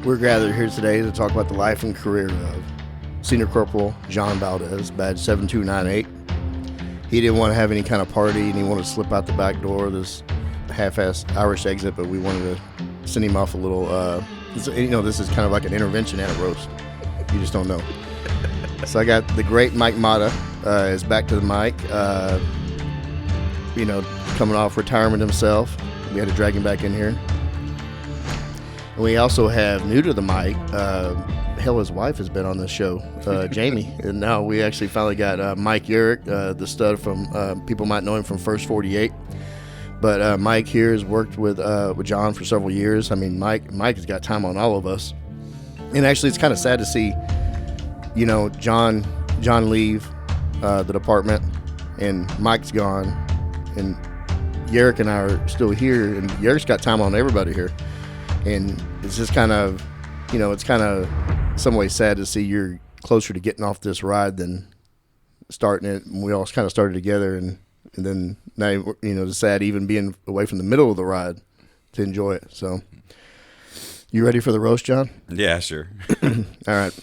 We're gathered here today to talk about the life and career of Senior Corporal John Valdez, badge 7298. He didn't want to have any kind of party, and he wanted to slip out the back door of this half-assed Irish exit, but we wanted to send him off a little, this is kind of like an intervention and a roast. You just don't know. So I got the great Mike Mata is back to the mic, coming off retirement himself. We had to drag him back in here. And we also have new to the mic, his wife has been on this show, Jamie. And now we actually finally got Mike Yeric, the stud from, people might know him from First 48. But Mike here has worked with John for several years. I mean, Mike has got time on all of us. And actually, it's kind of sad to see, John leave the department, and Mike's gone, and Yeric and I are still here, and Yeric's got time on everybody here. And it's just kind of, it's kind of some ways sad to see you're closer to getting off this ride than starting it. And we all kind of started together, and then now, it's sad even being away from the middle of the ride to enjoy it. So, you ready for the roast, John? Yeah, sure. All right.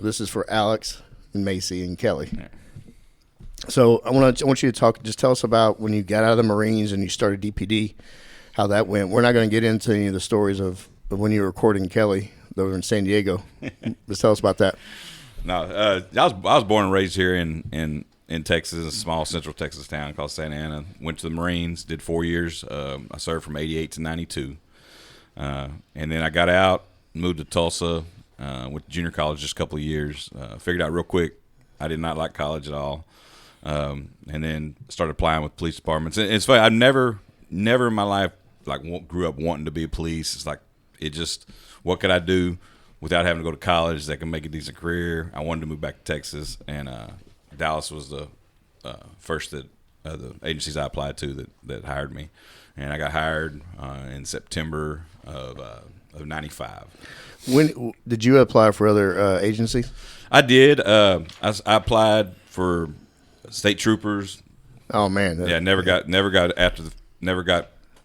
This is for Alex and Macy and Kelly. Yeah. So I want you to tell us about when you got out of the Marines and you started DPD, how that went. We're not going to get into any of the stories of when you were recording Kelly over in San Diego. Just tell us about that. No, I was born and raised here in Texas, a small central Texas town called Santa Ana. Went to the Marines, did 4 years. I served from 88 to 92. And then I got out, moved to Tulsa, went to junior college just a couple of years. Figured out real quick I did not like college at all. And then started applying with police departments. And it's funny, I never in my life grew up wanting to be a police. It's like what could I do without having to go to college that can make a decent career? I wanted to move back to Texas, and Dallas was the first that the agencies I applied to that hired me. And I got hired in September of 95. When did you apply for other agencies? I did. I applied for state troopers. Oh man! Yeah, never got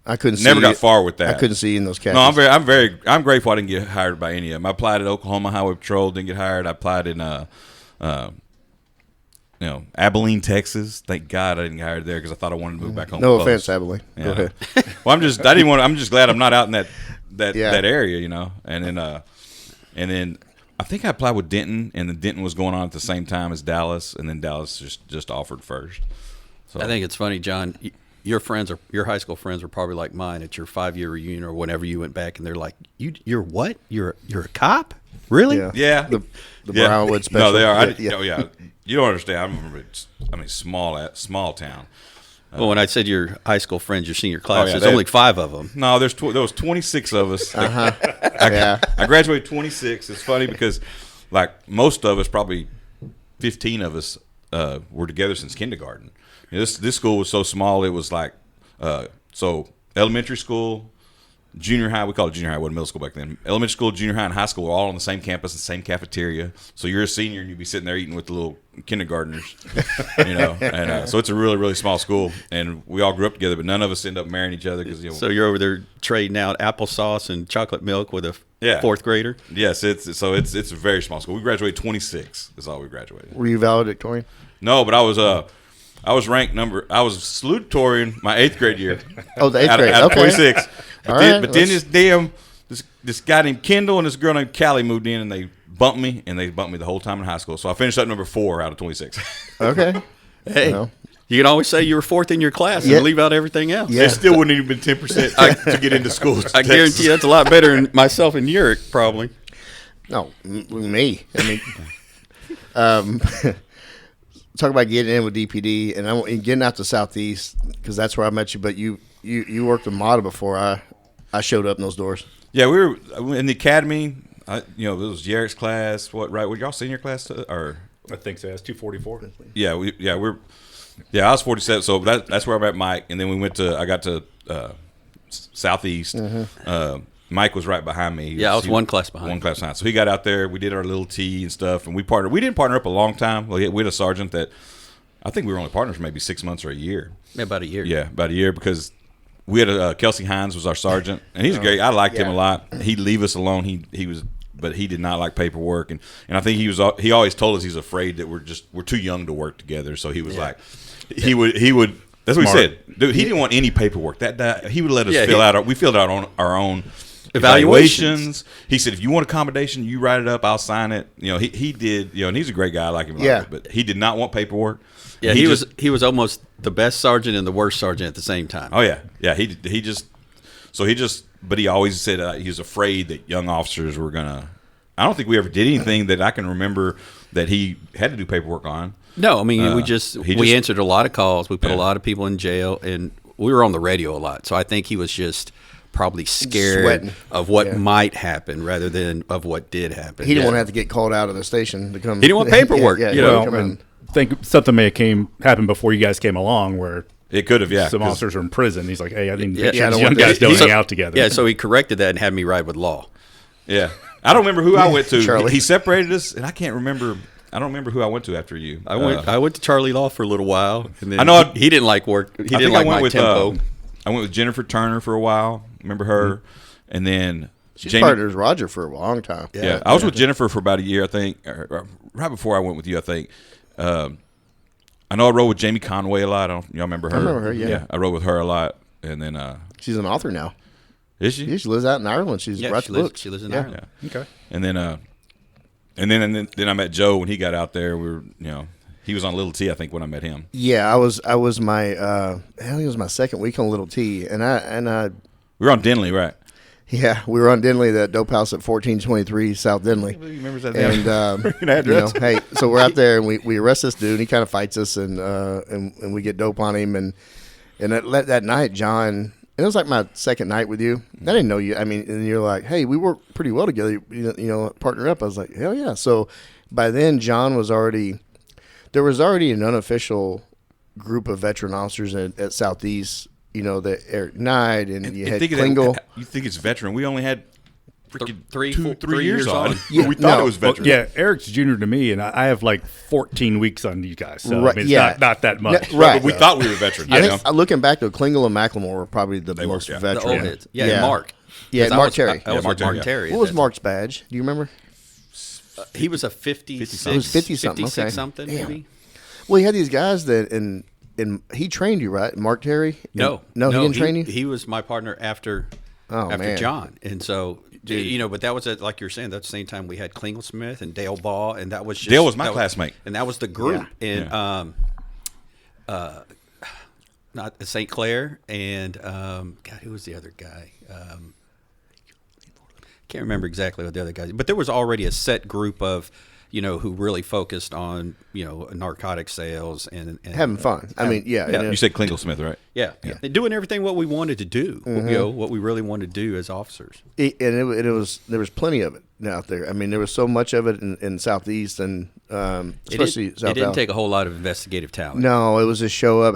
I couldn't. Never got far with that. I couldn't see in those cases. No, I'm grateful I didn't get hired by any of them. I applied at Oklahoma Highway Patrol, didn't get hired. I applied in Abilene, Texas. Thank God I didn't get hired there because I thought I wanted to move back home. No offense, Abilene. Yeah. Go ahead. Well, I'm just glad I'm not out in that area, And then I think I applied with Denton, and then Denton was going on at the same time as Dallas, and then Dallas just offered first. So I think it's funny, John. Your high school friends were probably like mine at your 5-year reunion or whenever you went back, and they're like, "You're what? You're a cop? Really?" Yeah. The Brownwood special. No, they are. Yeah. You don't understand. Small town. Well, when I said your high school friends, your senior class, there's only 5 of them. No, there was 26 of us. I graduated 26. It's funny because, most of us, probably 15 of us, were together since kindergarten. This school was so small. It was elementary school, junior high. We called it junior high. It wasn't middle school back then. Elementary school, junior high, and high school were all on the same campus, the same cafeteria. So you're a senior and you'd be sitting there eating with the little kindergartners, And so it's a really, really small school, and we all grew up together, but none of us end up marrying each other because So you're over there trading out applesauce and chocolate milk with a fourth grader. Yes, it's a very small school. We graduated 26. Is all we graduated. Were you valedictorian? No, but I was ranked I was salutatorian my 8th grade year. Oh, the 8th grade. Out of Okay. 26. But then let's... this guy named Kendall and this girl named Callie moved in, and they bumped me the whole time in high school. So I finished up number 4 out of 26. Okay. Hey, you can always say you were 4th in your class and leave out everything else. Yeah. It still wouldn't even been 10% to get into school. I guarantee you that's a lot better than myself and Yeric, probably. No, me. I mean, talk about getting in with DPD and getting out to Southeast because that's where I met you. But you worked with Mata before I showed up in those doors. Yeah, we were in the academy. It was Yeric's class. Were y'all senior class or? I think so. It's 244. Yeah, I was 47. So that's where I met Mike, and then I got to Southeast. Mm-hmm. Mike was right behind me. I was one class behind. One class behind. So he got out there. We did our little tea and stuff, and we partnered. We didn't partner up a long time. We had a sergeant that I think we were only partners for maybe 6 months or a year. Yeah, about a year. Yeah, about a year because we had Kelsey Hines was our sergeant, and he's great. I liked him a yeah. lot. He'd leave us alone. He was, but he did not like paperwork, and I think he always told us he's afraid that we're too young to work together. So he was like, he would. That's what he said, dude. He didn't want any paperwork. That he would let us fill out. We filled out our own evaluations. He said, if you want accommodation, you write it up. I'll sign it. He did. And he's a great guy. I like him. But he did not want paperwork. Yeah, he was almost the best sergeant and the worst sergeant at the same time. Oh yeah. But he always said he was afraid that young officers were gonna. I don't think we ever did anything that I can remember that he had to do paperwork on. No, I mean we answered a lot of calls. We put a lot of people in jail, and we were on the radio a lot. So I think he was just probably scared Sweating. of what might happen rather than of what did happen. He didn't want to have to get called out of the station to come. He didn't want paperwork. I think something may have happened before you guys came along where it could have, some officers are in prison. He's like, hey, I think I don't young want guys this. don't hang out together. Yeah, so he corrected that and had me ride with law. Yeah. I don't remember who I went to. Charlie. He separated us, and I can't remember. I don't remember who I went to after you. I went to Charlie Law for a little while, and then I know he didn't like work. He didn't like my tempo. I went with Jennifer Turner for a while. Remember her? And then She's partnered with Roger for a long time. Yeah, I was with Jennifer for about a year, I think. Or right before I went with you, I think. I know I rode with Jamie Conway a lot. Y'all remember her? I remember her, yeah. I rode with her a lot, and then She's an author now. is she? Yeah, she lives out in Ireland. She writes books. She lives in Ireland. Okay. And then I met Joe when he got out there. We were, he was on Little T, I think, when I met him. Yeah, I was my I think it was my second week on Little T, and I We were on Denley, right? yeah, we were on Denley, that dope house at 1423 South Denley. He remembers that. And hey, so we're out there and we arrest this dude. And he kind of fights us, and we get dope on him, and that night, John. It was like my second night with you. I didn't know you. I mean, and you're like, hey, we work pretty well together. Partner up. I was like, hell yeah. So by then, John was already. There was already an unofficial group of veteran officers at Southeast. The Eric Knight and you had Klingel. You think it's veteran? We only had Three years on. Yeah, We thought it was veteran. Yeah, Eric's junior to me, and I have like 14 weeks on you guys. So Right, I mean, it's yeah. not that much. Right. But we thought we were veterans. I think looking back, though, Klingel and Macklemore were probably the most were, yeah. veteran. The old heads. Yeah, and Mark. Yeah, 'Cause I Mark was- Terry. I was Mark with Mark Terry, Terry. What was Mark's badge? Do you remember? He was a 56. It was 50-something, okay. something, Damn. maybe. Well, he had these guys that and he trained you, right? Mark Terry? No, he didn't train you. He was my partner after Man. John, and so but that was like you were saying. That's the same time we had Klingel Smith and Dale Ball, and that was just Dale was my classmate, and that was the group. Yeah. And not St. Clair, and God, who was the other guy? Can't remember exactly what the other guys, but there was already a set group of who really focused on narcotic sales and Having fun. I mean, yeah. yeah. and You said Klingel Smith, right? yeah, and doing everything what we wanted to do, what we really wanted to do as officers. there was plenty of it out there. I mean, there was so much of it in Southeast and especially South. It didn't take a whole lot of investigative talent. No, it was just show up,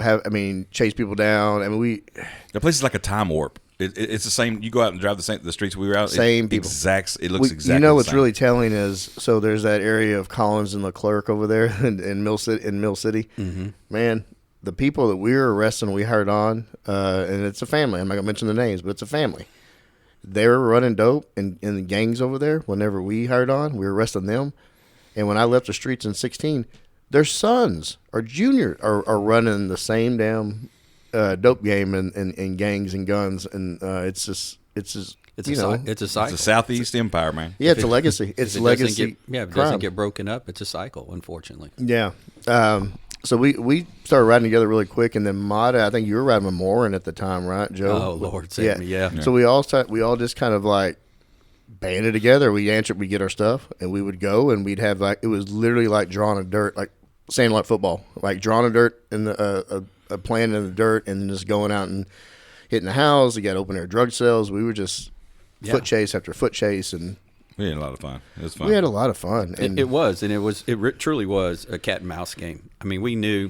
chase people down. I mean, The place is like a time warp. It's the same. You go out and drive the streets we were out. Same people. It looks exactly. You know the what's same. really telling is so there's that area of Collins and Leclerc over there in Mill City. Mm-hmm. Man, the people that we were arresting, we hired on, and it's a family. I'm not gonna mention the names, but it's a family. They were running dope in the gangs over there. Whenever we hired on, we were arresting them. And when I left the streets in 16, their sons or junior are running the same damn dope game and gangs and guns, and it's a cycle. It's a Southeast empire, man. Yeah, it's a legacy. It's a legacy. If it crime. doesn't get broken up, it's a cycle, unfortunately. Yeah. So we started riding together really quick, and then Mata, I think you were riding with Morin at the time, right, Joe? Oh, Lord save me, yeah. So we all just kind of like banded together. We get our stuff, and we would go, and we'd have it was literally like drawing a dirt, like sandlot football, like drawing a dirt in a plan in the dirt, and just going out and hitting the house. We got open air drug sales. We were just foot chase after foot chase, and we had a lot of fun. It was fun. We had a lot of fun. And It truly was a cat and mouse game. I mean, we knew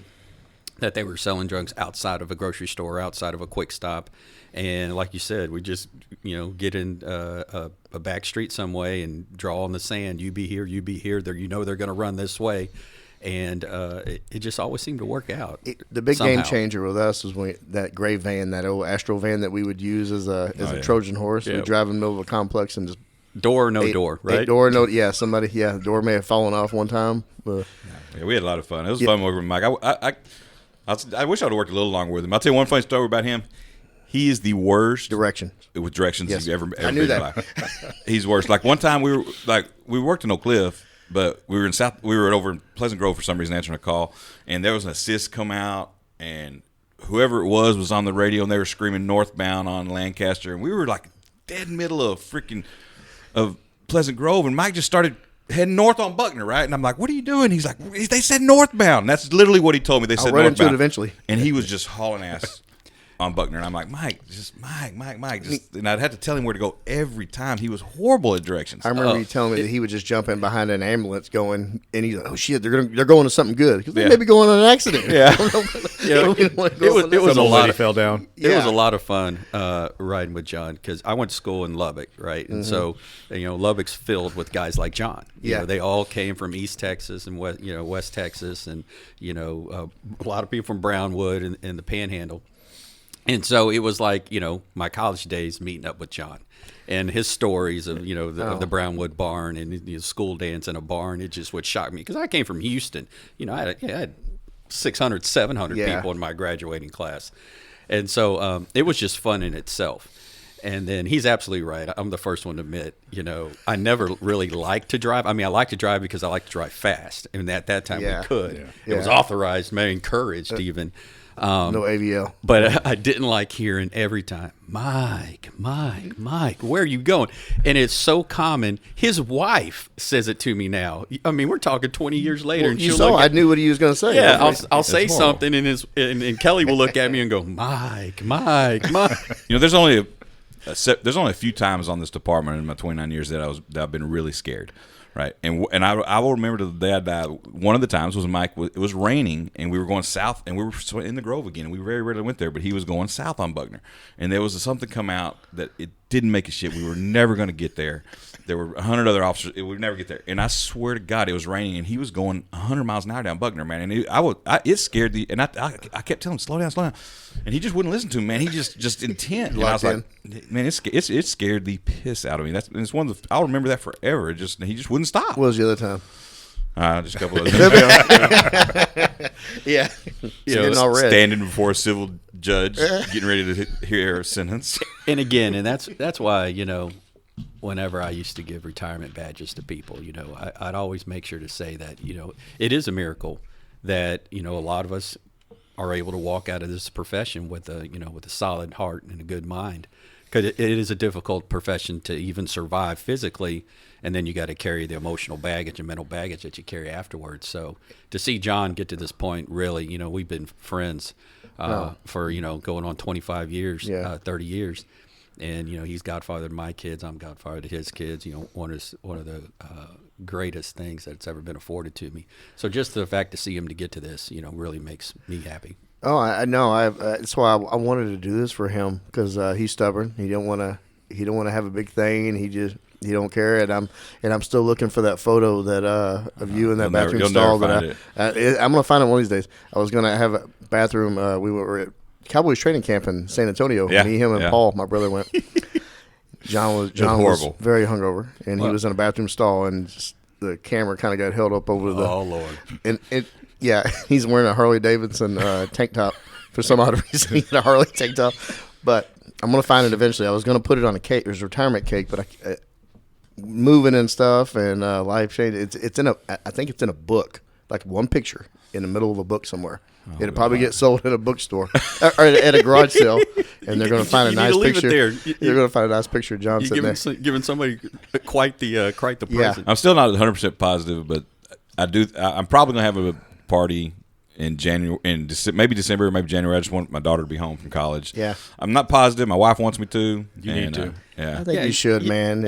that they were selling drugs outside of a grocery store, outside of a quick stop. And like you said, we just, get in a back street some way and draw on the sand. You be here. They're going to run this way. and it just always seemed to work out. The big somehow. game changer with us was when that gray van, that old Astro van that we would use as a Trojan horse. Yeah. We'd drive in the middle of a complex and just Door or no door, right? Door, no, yeah. Somebody, the door may have fallen off one time. But Yeah, we had a lot of fun. It was fun working with Mike. I wish I would have worked a little longer with him. I'll tell you one funny story about him. He is the worst direction. with directions Yes. you've ever I knew been that. in life. He's worse. Like one time we worked in Oak Cliff, but we were over in Pleasant Grove for some reason answering a call, and there was an assist come out, and whoever it was on the radio, and they were screaming northbound on Lancaster, and we were like dead middle of Pleasant Grove, and Mike just started heading north on Buckner, right? And I'm like, what are you doing? He's like, they said northbound. And that's literally what he told me. They said run northbound. into it eventually. And he was just hauling ass on Buckner. And I'm like, Mike. And I'd have to tell him where to go every time. He was horrible at directions. I remember you telling me that he would just jump in behind an ambulance going, and he's like, oh shit, they're going to something good because they may be going on an accident. Yeah. It was a Some old lot lady of fell down. It was a lot of fun riding with John because I went to school in Lubbock, right? And so, Lubbock's filled with guys like John. You know, they all came from East Texas and West Texas, and a lot of people from Brownwood and the Panhandle. And so it was like my college days meeting up with John, and his stories of of the Brownwood barn and school dance in a barn. It just would shock me because I came from Houston. I had 600, 700 people in my graduating class. And so it was just fun in itself. And then he's absolutely right. I'm the first one to admit, I never really liked to drive. I mean, I like to drive because I like to drive fast. And at that time we could. Yeah. It was authorized, maybe encouraged even. No AVL. But I didn't like hearing every time, Mike, where are you going? And it's so common. His wife says it to me now. I mean, we're talking 20 years later. And You she'll saw, look I at, knew what he was going to say. yeah, I'll say horrible. something, and Kelly will look at me and go, Mike. There's only a few times on this department in my 29 years that I've been really scared, right? And I will remember to the day I died. One of the times was Mike. It was raining, and we were going south, and we were in the Grove again. We very rarely went there, but he was going south on Buckner, and there was something come out that it didn't make a shit. We were never going to get there. There were 100 other officers. We would never get there. And I swear to God, it was raining, and he was going 100 miles an hour down Buckner, man. And it scared the. And I kept telling him, slow down, and he just wouldn't listen to me, man. He just intent. And I was like, man, it scared the piss out of me. It's one of the. I'll remember that forever. He just wouldn't stop. What was the other time? Just a couple of things. Yeah. Getting all red. Standing before a civil judge, getting ready to hear a sentence. And again, and that's why, whenever I used to give retirement badges to people, I'd always make sure to say that, it is a miracle that, a lot of us are able to walk out of this profession with a solid heart and a good mind. Because it is a difficult profession to even survive physically, and then you got to carry the emotional baggage and mental baggage that you carry afterwards. So to see John get to this point, really, we've been friends for going on 25 years, 30 years, and he's godfather to my kids, I'm godfather to his kids. One of the greatest things that's ever been afforded to me. So just the fact to see him to get to this, really makes me happy. Oh, I know. That's why I wanted to do this for him because he's stubborn. He don't want to have a big thing, and he don't care. And I'm still looking for that photo that of you in that bathroom stall. I'm gonna find it one of these days. I was gonna have a bathroom. We were at Cowboys training camp in San Antonio. Yeah, Me, him, and Paul, my brother, went. John was horrible. very hungover, and he was in a bathroom stall, and just, the camera kind of got held up over the. Oh Lord! And yeah, he's wearing a Harley Davidson tank top for some odd reason. He had a Harley tank top, but I'm gonna find it eventually. I was gonna put it on a cake. It was a retirement cake, but moving and stuff and life change. It's in I think it's in a book, like one picture in the middle of a book somewhere. It'll probably get sold at a bookstore or at a garage sale, and they're going to find a nice picture. They're going to find a nice picture of John sitting there. Giving somebody quite the present. I'm still not 100% positive, but I'm probably going to have a party in January, maybe December, maybe January. I just want my daughter to be home from college. Yeah. I'm not positive. My wife wants me to. You need to. Yeah. I think you should, man.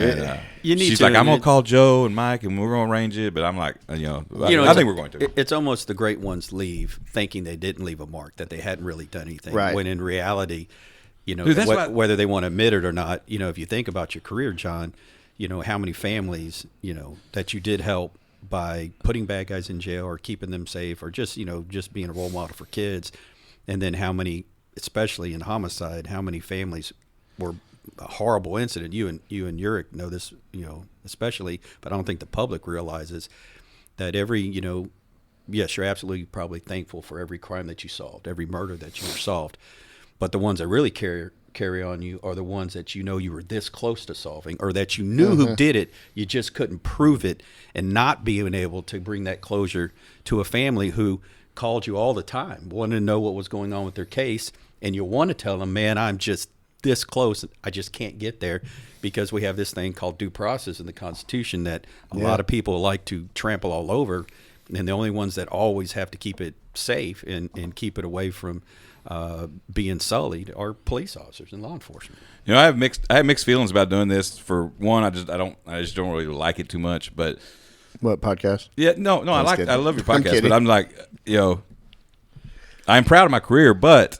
You need She's to. like, I'm going to call Joe and Mike, and we're going to arrange it. But I'm like, I think we're going to. It's almost the great ones leave thinking they didn't leave a mark, that they hadn't really done anything. Right. When in reality, Dude, that's whether they want to admit it or not, if you think about your career, John, how many families, that you did help by putting bad guys in jail or keeping them safe or just being a role model for kids. And then how many, especially in homicide, how many families were a horrible incident. You and Yeric know this, especially, but I don't think the public realizes that every, yes, you're absolutely probably thankful for every crime that you solved, every murder that you solved. But the ones that really carry on you are the ones that you were this close to solving, or that you knew who did it, you just couldn't prove it, and not being able to bring that closure to a family who called you all the time, wanted to know what was going on with their case, and you want to tell them, man, I'm just this close, I just can't get there, because we have this thing called due process in the Constitution that a lot of people like to trample all over, and the only ones that always have to keep it safe and keep it away from being sullied are police officers and law enforcement. I have mixed feelings about doing this. For one, I just don't really like it too much. But what podcast? Yeah, no, I love your podcast, I'm but I'm like, I'm proud of my career. But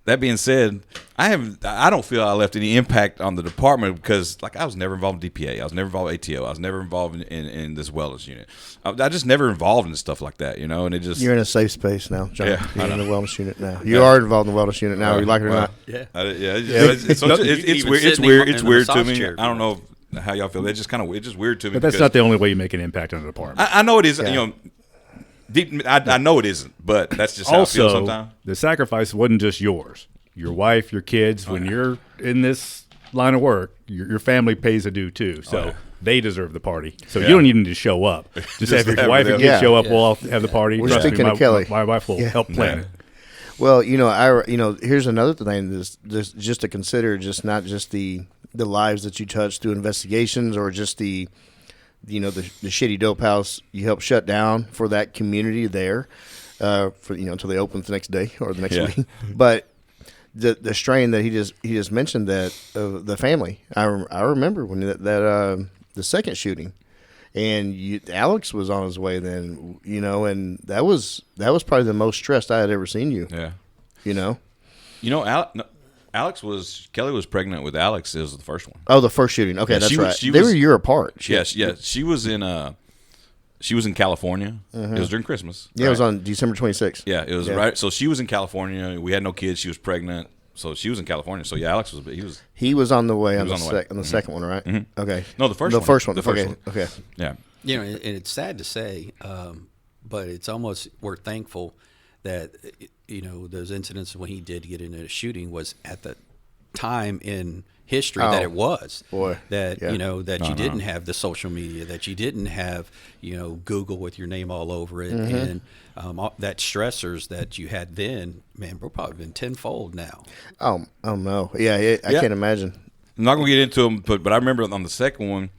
that being said, I don't feel I left any impact on the department because, like, I was never involved in DPA. I was never involved in ATO. I was never involved in this wellness unit. I just never involved in stuff like that, and it just... You're in a safe space now, John. Yeah, You're in the wellness unit now. You are involved in the wellness unit now, you like it or not. Yeah. It's weird. It's weird to me. I don't know how y'all feel. It's just weird to me. But that's not the only way you make an impact on a department. I know it is. Deep, I know it isn't, but that's just how I feel sometimes. The sacrifice wasn't just yours. Your wife, your kids, when you're in this line of work, your family pays a due too. So they deserve the party. So you don't even need to show up. Just have your wife and kids show up. We'll all have the party. We're speaking to Kelly. My wife will help plan it. Well, here's another thing. This just to consider, just not just the lives that you touch through investigations, or just the shitty dope house you help shut down for that community there, until they open the next day or the next week. But the strain that he just mentioned, that the family, I remember when the second shooting, and Alex was on his way then, and that was probably the most stressed I had ever seen you. Yeah. Kelly was pregnant with Alex. It was the first one. Oh, the first shooting. Okay, that's right. They were a year apart. Yes. She was in California. It was during Christmas. Yeah, right? It was on December 26th. Yeah, it was right. So she was in California. We had no kids. She was pregnant. So she was in California. So Alex was. He was on the way on the second one, right? Mm-hmm. Okay. No, the first one. The first one. Okay. Yeah. And it's sad to say, but it's almost, we're thankful that those incidents when he did get into a shooting was at the time in history that it was. Boy. That you didn't have the social media, that you didn't have Google with your name all over it, and that stressors that you had then, man, we're probably been tenfold now. Oh no, I can't imagine. I'm not gonna get into them, but I remember on the second one,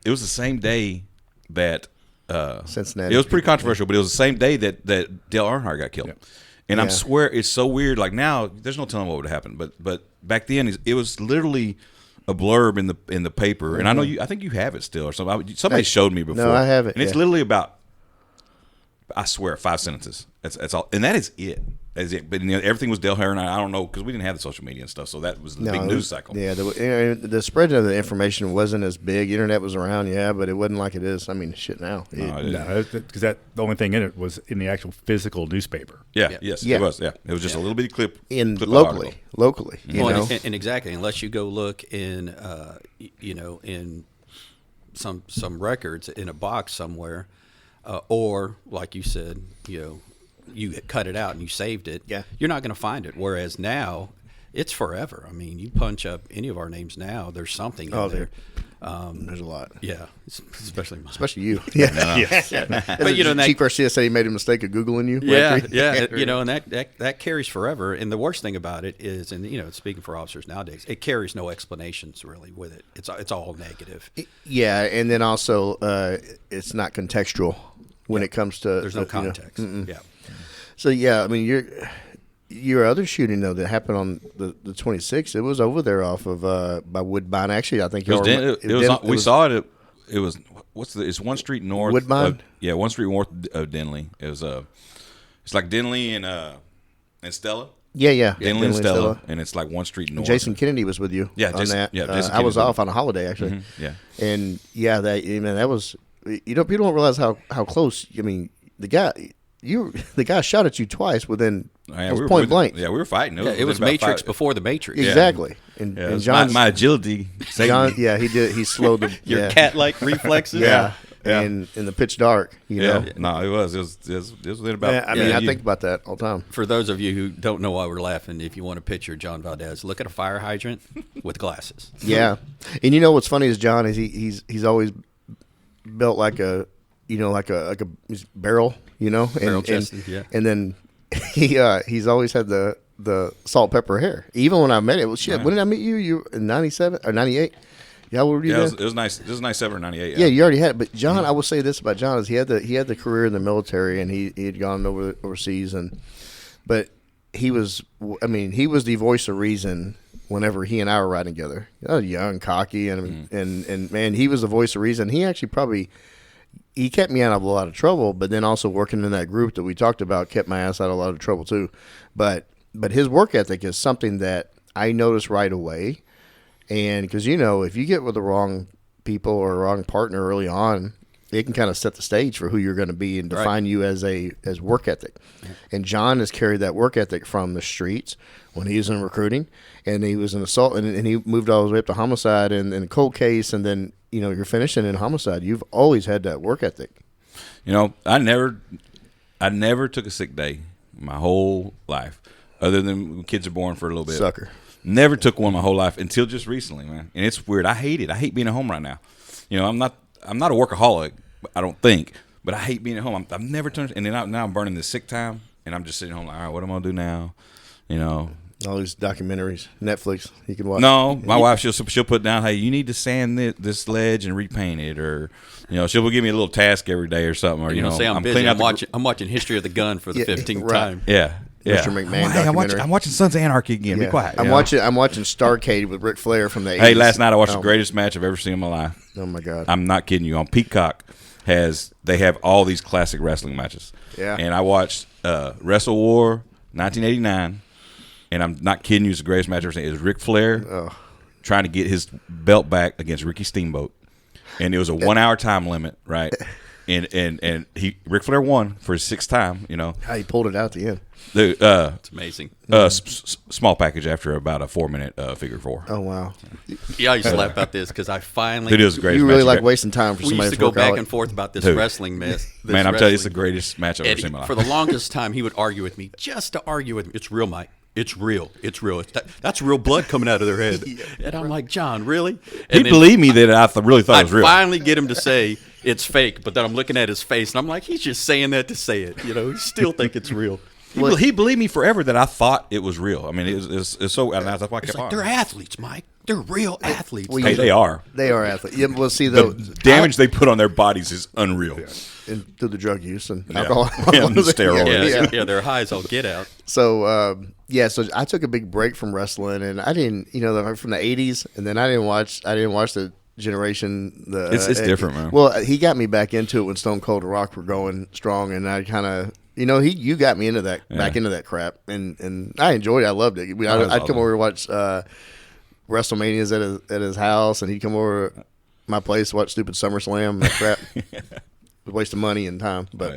it was the same day that Cincinnati. It was pretty controversial, but it was the same day that Dale Earnhardt got killed. Yeah. And I swear it's so weird. Like now, there's no telling what would happen. But back then, it was literally a blurb in the paper. And I know I think you have it still or something. Somebody showed me before. No, I have it. And it's literally about, I swear, 5 sentences. That's all, and that is it. That's it. But everything was Dale Earnhardt. I don't know, because we didn't have the social media and stuff. So that was the big news cycle. Yeah, the spread of the information wasn't as big. Internet was around, but it wasn't like it is. I mean, shit now. No, because the only thing in it was in the actual physical newspaper. Yeah. Yes, it was. Yeah, it was just a little bitty clip locally. And exactly, unless you go look in, in some records in a box somewhere, or like you said, you cut it out and you saved it, you're not going to find it. Whereas now, it's forever. I mean, you punch up any of our names now, there's something in there. There's a lot. Yeah, especially mine. Especially you. But Chief Garcia said he made a mistake of Googling you. And that carries forever. And the worst thing about it is, and speaking for officers nowadays, it carries no explanations really with it. It's all negative. Yeah, and then also it's not contextual when it comes to. There's no context. Yeah. So I mean, your other shooting though that happened on the 26th, it was over there off of by Woodbine. Actually, I think we saw it. It was it's 1 street north. Woodbine. 1 street north of Denley. It was it's like Denley and Stella. Yeah. Denley and Stella, and it's like 1 street north. Jason Kennedy was with you. Yeah, on that. Jason I was off on a holiday actually. Mm-hmm, yeah, and that was people don't realize how close. I mean, the guy shot at you twice within point blank. Yeah, we were fighting. It was about Matrix 5. before the Matrix. Exactly. And John, my agility. saved John, me. yeah, he did. He slowed the Your cat-like reflexes. Yeah. Yeah. And in the pitch dark, you know. No, it was within about. Yeah, I mean, I think about that all the time. For those of you who don't know why we're laughing, if you want to picture John Valdez, look at a fire hydrant with glasses. Yeah, and you know what's funny is John is he's always built like a barrel, you know, Barrel-chested, yeah. and then he's always had the salt pepper hair. Even when I met it, well, shit, when did I meet you? You in 97 or 98? Yeah, what were you? Yeah, then? it was nice. It was 97 or 98. Yeah, you already had it. But John, I will say this about John is he had the career in the military and he had gone overseas but he was the voice of reason whenever he and I were riding together. I was young, cocky, and man, he was the voice of reason. He actually he kept me out of a lot of trouble, but then also working in that group that we talked about kept my ass out of a lot of trouble too. But his work ethic is something that I noticed right away. And because, you know, if you get with the wrong people or a wrong partner early on, it can kind of set the stage for who you're going to be and define you as work ethic. And John has carried that work ethic from the streets when he was in recruiting, and he was an assault, and he moved all the way up to homicide and cold case, and then, you know, you're finishing in homicide. You've always had that work ethic. You know, I never took a sick day my whole life, other than when kids are born for a little bit. Sucker. Never took one my whole life until just recently, man. And it's weird. I hate it. I hate being at home right now. You know, I'm not a workaholic, I don't think, but I hate being at home. I've never turned, and then now I'm burning this sick time, and I'm just sitting home like, all right, what am I gonna do now? You know, all these documentaries, Netflix, you can watch. No, my wife she'll put down, hey, you need to sand this ledge and repaint it, or you know, she'll give me a little task every day or something, or you know, say I'm busy. I'm watching History of the Gun for the 15th time. Yeah. Yeah. Mr. McMahon documentary. I'm watching Sons of Anarchy again. Be quiet. I'm watching Starcade with Ric Flair from the 80s. Hey, last night I watched the greatest match I've ever seen in my life. Oh my God! I'm not kidding you. On Peacock they have all these classic wrestling matches. Yeah. And I watched Wrestle War 1989, and I'm not kidding you. It's the greatest match I've ever seen. It was Ric Flair trying to get his belt back against Ricky Steamboat, and it was a 1 hour time limit, right? And Ric Flair won for his 6th time. You know how he pulled it out at the end. It's amazing. Small package after about a 4-minute figure 4. Oh wow! Yeah, I used to laugh about this because I finally. It is the greatest. You really match like wasting time for we somebody. used to go back and forth about this wrestling mess. Man, I'm telling you, it's the greatest match I've ever seen in my life. For the longest time, he would argue with me just to argue with me. It's real, Mike. It's real. It's real. That's real blood coming out of their head. And I'm like, John, really? He believed me that I really thought it was real. I finally get him to say it's fake, but then I'm looking at his face, and I'm like, he's just saying that to say it. You know, he still think it's real. He believed me forever that I thought it was real. I mean, it's so. And that's why I kept it's like on. they're athletes, Mike. They're real athletes. Hey, they are. They are athletes. Yeah, well, see, the damage they put on their bodies is unreal. Yeah. And through the drug use and alcohol. And the steroids. Yeah, their highs all get out. So, so I took a big break from wrestling, and I didn't, from the 80s, and then I didn't watch the generation. It's different, man. Well, he got me back into it when Stone Cold and Rock were going strong, and I kind of, you got me into that, back into that crap, and I enjoyed it. I loved it. I'd come over and watch WrestleManias at his house, and he'd come over to my place to watch stupid SummerSlam and that crap. It was a waste of money and time, but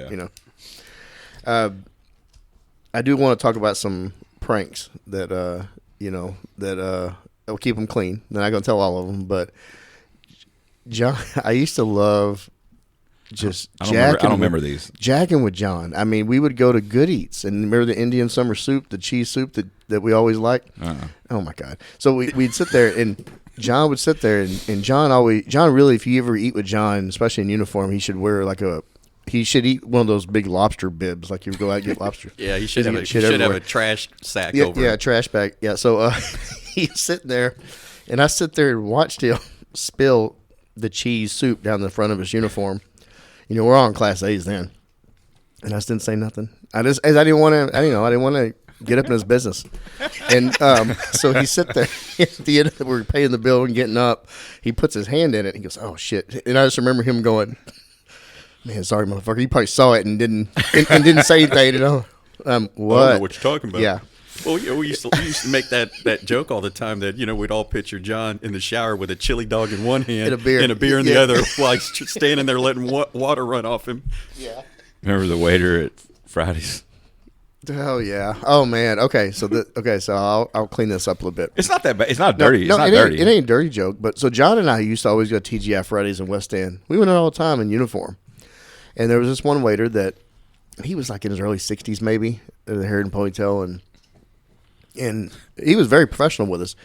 I do want to talk about some pranks that will keep them clean. I'm not going to tell all of them, but John, I used to love just I don't remember these. Jacking with John. I mean, we would go to Good Eats, and remember the Indian summer soup, the cheese soup that we always liked? Oh my God. So we'd sit there, and John would sit there, and John really, if you ever eat with John, especially in uniform, he should wear he should eat one of those big lobster bibs, like you would go out and get lobster. Yeah, he should have a trash sack over. Yeah, a trash bag. Yeah, so he's sitting there, and I sit there and watched him spill the cheese soup down the front of his uniform. We're all in Class A's then, and I just didn't say nothing. I didn't want to get up in his business. And so he sit there at the end. We're paying the bill and getting up. He puts his hand in it. And he goes, "Oh shit!" And I just remember him going, "Man, sorry, motherfucker." He probably saw it and didn't say anything. What? I don't know what you're talking about. Yeah. Well, yeah, we used to make that joke all the time that, we'd all picture John in the shower with a chili dog in one hand And a beer. in the other while he's standing there letting water run off him. Yeah. Remember the waiter at Fridays? Oh yeah. Oh man. Okay. So I'll clean this up a little bit. It's not that bad. It's not dirty. No, it's not it dirty. It ain't a dirty joke. But so John and I used to always go to TGI Fridays in West End. We went there all the time in uniform. And there was this one waiter that he was like in his early 60s maybe, with a hair and ponytail, and he was very professional with us.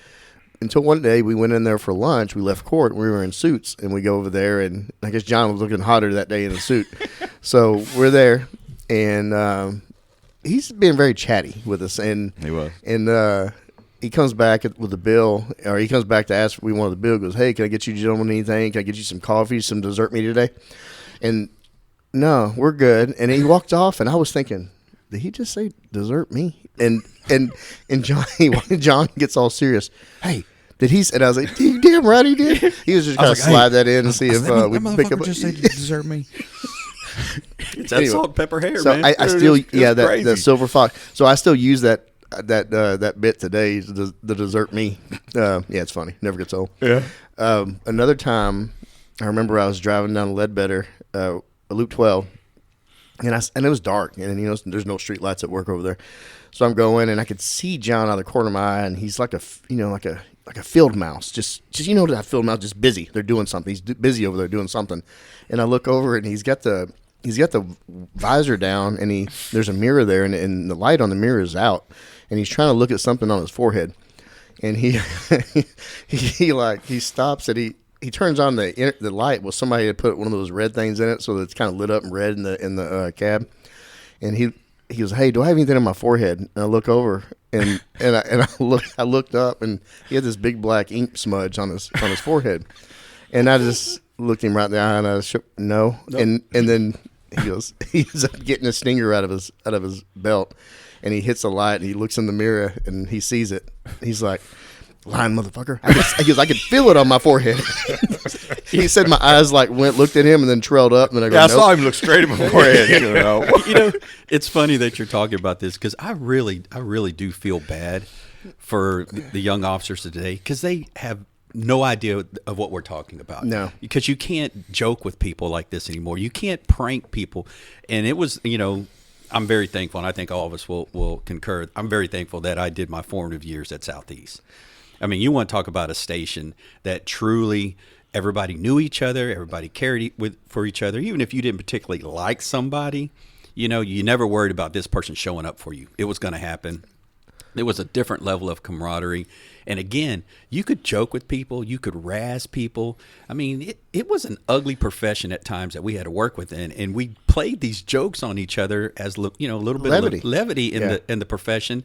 Until one day we went in there for lunch. We left court. And we were in suits, and we go over there, and I guess John was looking hotter that day in a suit. So we're there, and he's being very chatty with us, and He was. and he comes back with the bill, or he comes back to ask if we wanted the bill. Goes, hey, can I get you gentlemen anything? Can I get you some coffee, some dessert me today? And no, we're good. And he walked off, and I was thinking, did he just say dessert me? And John gets all serious. Hey, did he? And I was like, you damn right he did. He was just going to slide that in and see if we pick up. Just say dessert me. It's that salt and pepper hair, So man. I still, It's that crazy. the silver fox. So I still use that bit today. The dessert me. Yeah, it's funny. Never gets old. Yeah. Another time, I remember I was driving down Ledbetter, Loop 12, and it was dark, and there's no street lights at work over there. So I'm going, and I could see John out of the corner of my eye, and he's like a field mouse, just that field mouse, just busy. They're doing something. He's busy over there doing something, and I look over, and he's got the visor down, and there's a mirror there, and the light on the mirror is out, and he's trying to look at something on his forehead, and he stops, and he turns on the light. Well, somebody had put one of those red things in it, so that it's kind of lit up and red in the cab. And he goes, "Hey, do I have anything on my forehead?" And I look over, and I looked up, and he had this big black ink smudge on his forehead. And I just looked him right in the eye, and I shook, no. Nope. And then he ends up getting a stinger out of his belt, and he hits the light, and he looks in the mirror, and he sees it. He's like, lying motherfucker. I could feel it on my forehead. He said my eyes looked at him and then trailed up, and then I go, I nope. saw him look straight at my forehead. It's funny that you're talking about this because I really do feel bad for the young officers today because they have no idea of what we're talking about. No. Because you can't joke with people like this anymore. You can't prank people. And it was, I'm very thankful, and I think all of us will concur. I'm very thankful that I did my formative years at Southeast. I mean, you want to talk about a station that truly everybody knew each other, everybody cared for each other. Even if you didn't particularly like somebody, you never worried about this person showing up for you. It was going to happen. There was a different level of camaraderie. And again, you could joke with people. You could razz people. I mean, it was an ugly profession at times that we had to work with. And we played these jokes on each other as, a little bit of levity in the profession.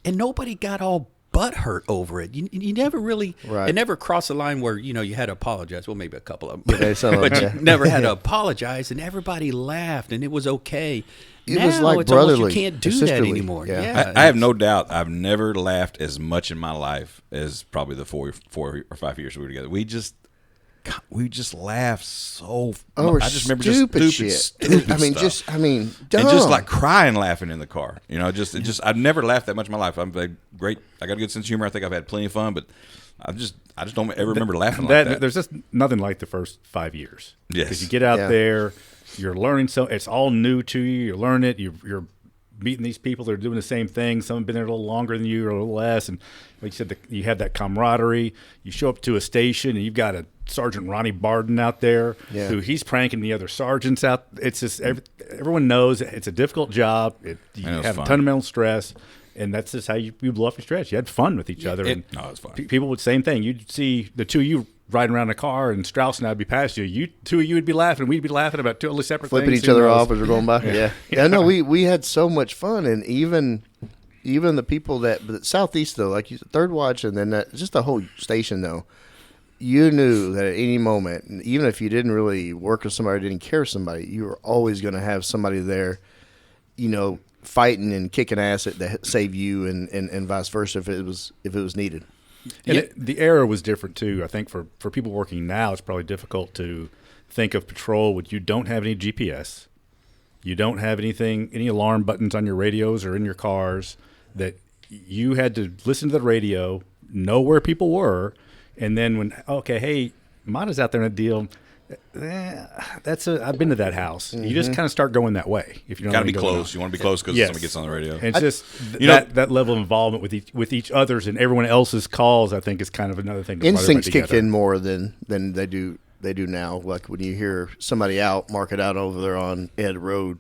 And nobody got all butthurt over it. You never really, right. It never crossed the line where, you had to apologize. Well, maybe a couple of them. But you never had to apologize, and everybody laughed, and it was okay. It now, was like it's brotherly. almost, you can't do that sisterly. anymore. Yeah. I have no doubt I've never laughed as much in my life as probably the 4 or 5 years we were together. We just laughed so Oh, I just remember stupid just shit. stupid I mean, stuff. dumb. And just like crying laughing in the car. I've never laughed that much in my life. I'm great. I got a good sense of humor. I think I've had plenty of fun, but I just don't ever remember laughing like that. There's just nothing like the first 5 years. Yes. Because you get out there, you're learning it's all new to you. You learn it. You're meeting these people that are doing the same thing. Some have been there a little longer than you or a little less. And like you said, you have that camaraderie. You show up to a station and you've got a Sergeant Ronnie Barden out there who he's pranking the other sergeants out. It's just everyone knows it's a difficult job. You have a ton of mental stress. And that's just how you blow off your stress. You had fun with each other. It's fun. People would same thing. You'd see the two of you riding around in a car, and Strauss and I'd be past you. You two of you would be laughing. We'd be laughing about totally separate flipping things. each other off as we're going by. Yeah. No, we had so much fun, and even the people that Southeast though, like you said, Third Watch, and then just the whole station though. You knew that at any moment, even if you didn't really work with somebody, or didn't care for somebody, you were always going to have somebody there, fighting and kicking ass to save you, and vice versa if it was needed. And the era was different too. I think for people working now, it's probably difficult to think of patrol when you don't have any GPS, you don't have any alarm buttons on your radios or in your cars. That you had to listen to the radio, know where people were, and then hey, Mata's out there in a deal. I've been to that house. You just kind of start going that way. If you got to be close. You want to be close because somebody gets on the radio. And it's that level of involvement with each other's and everyone else's calls. I think is kind of another thing. Instincts kick in more than they do now. Like when you hear somebody mark it out over there on Ed Road,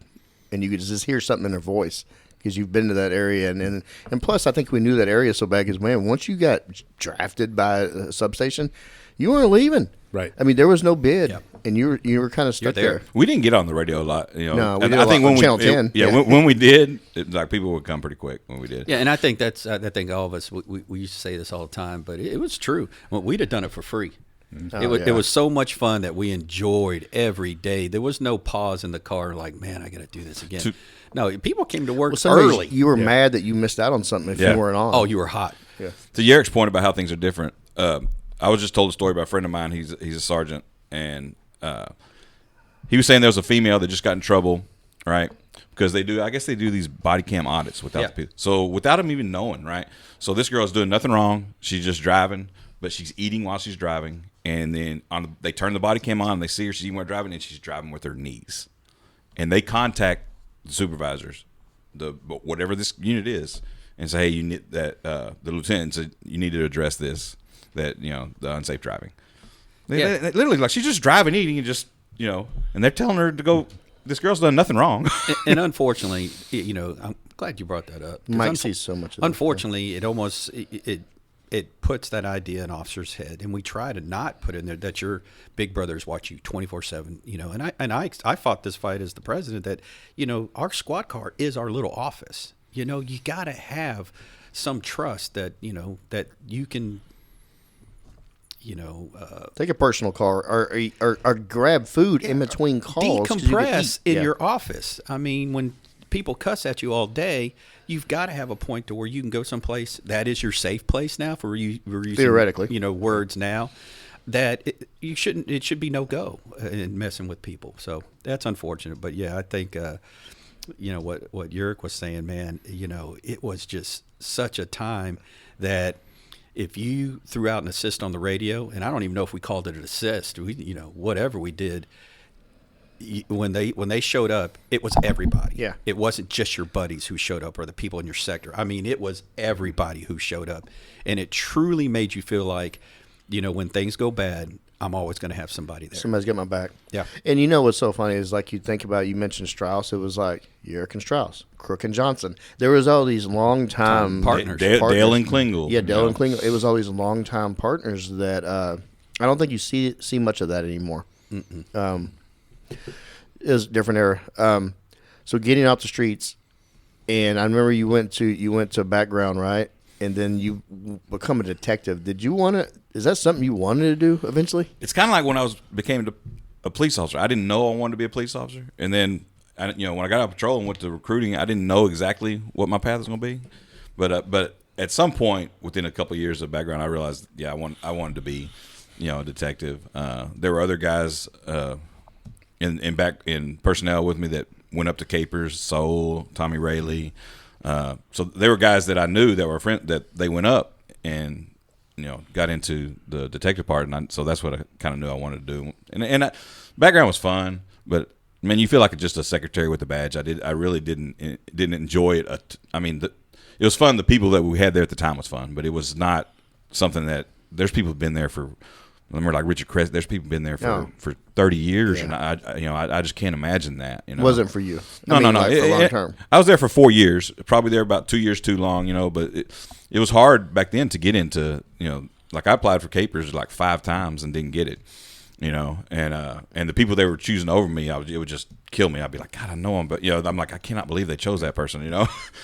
and you could just hear something in their voice because you've been to that area. And plus, I think we knew that area so bad because, man, once you got drafted by a substation, you weren't leaving. Right. I mean, there was no bid, and you were kind of stuck there. We didn't get on the radio a lot. No, we and did I think on when Channel 10. When we did, people would come pretty quick when we did. Yeah, and I think I think all of us, we used to say this all the time, but it was true. Well, we'd have done it for free. It was so much fun that we enjoyed every day. There was no pause in the car like, man, I got to do this again. No, people came to work early. You were mad that you missed out on something if you weren't on. Oh, you were hot. Yeah. To Yeric's point about how things are different, I was just told a story by a friend of mine. He's a sergeant, and he was saying there was a female that just got in trouble, right? Because I guess they do these body cam audits without the people. So without them even knowing, right? So this girl's doing nothing wrong. She's just driving, but she's eating while she's driving. And then they turn the body cam on, and they see her. She's eating while driving, and she's driving with her knees. And they contact the supervisors, whatever this unit is, and say, hey, you need that. The lieutenant said you need to address this. That the unsafe driving. They literally like she's just driving, eating, and just and they're telling her to go. This girl's done nothing wrong. and unfortunately, I'm glad you brought that up. Mike sees so much of that. Unfortunately, it almost it puts that idea in officers' head, and we try to not put in there that your big brothers watch you 24/7. And I fought this fight as the president that our squad car is our little office. You got to have some trust that that you can. Take a personal car or grab food in between calls. Decompress in your office. I mean, when people cuss at you all day, you've got to have a point to where you can go someplace that is your safe place now. We're using, theoretically, words now that it should be no go in messing with people. So that's unfortunate. But yeah, I think what Yeric was saying, man. It was just such a time that. If you threw out an assist on the radio, and I don't even know if we called it an assist, whatever we did, when they showed up, it was everybody. Yeah. It wasn't just your buddies who showed up or the people in your sector. I mean, it was everybody who showed up, and it truly made you feel like, when things go bad, I'm always going to have somebody there. Somebody's got my back. Yeah. And what's so funny is like you think about, you mentioned Strauss. It was like Yeric and Strauss, Crook and Johnson. There was all these long-time partners. Dale and Klingel. Yeah, Dale and Klingel. It was all these long-time partners that I don't think you see much of that anymore. It was a different era. So getting off the streets, and I remember you went to background, right? And then you become a detective. Did you want to? Is that something you wanted to do eventually? It's kind of like when I became a police officer. I didn't know I wanted to be a police officer, and then when I got out of patrol and went to recruiting, I didn't know exactly what my path was going to be. But at some point within a couple of years of background, I realized, I wanted to be, a detective. There were other guys in personnel with me that went up to Capers, Soul, Tommy Rayleigh. So there were guys that I knew that were friends that they went up and got into the detective part, and so that's what I kind of knew I wanted to do. And background was fun, but man, you feel like just a secretary with a badge. I really didn't enjoy it. It was fun. The people that we had there at the time was fun, but it was not something that there's people who've been there for. Remember, like Richard Crest, there's people been there for 30 years, and I just can't imagine that. It wasn't for you. No. For long term. I was there for 4 years, probably there about 2 years too long, but it was hard back then to get into, like I applied for Capers like 5 times and didn't get it, and the people they were choosing over me, it would just kill me. I'd be like, God, I know them, but I'm like, I cannot believe they chose that person,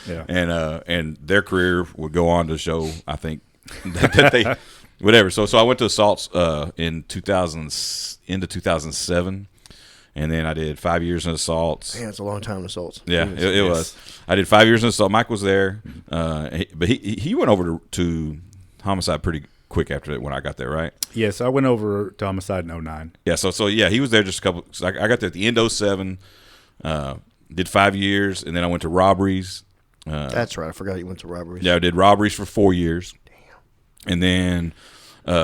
Yeah. And their career would go on to show, I think, that they. Whatever. So I went to assaults in 2007, and then I did 5 years in assaults. Man, it's a long time in assaults. Yeah, it was. I did 5 years in assault. Mike was there, but he went over to homicide pretty quick after that when I got there, right? Yes, I went over to homicide in 2009. Yeah. So he was there just a couple. So I got there at the end of 2007. Did 5 years, and then I went to robberies. That's right. I forgot you went to robberies. Yeah, I did robberies for 4 years. Damn. And then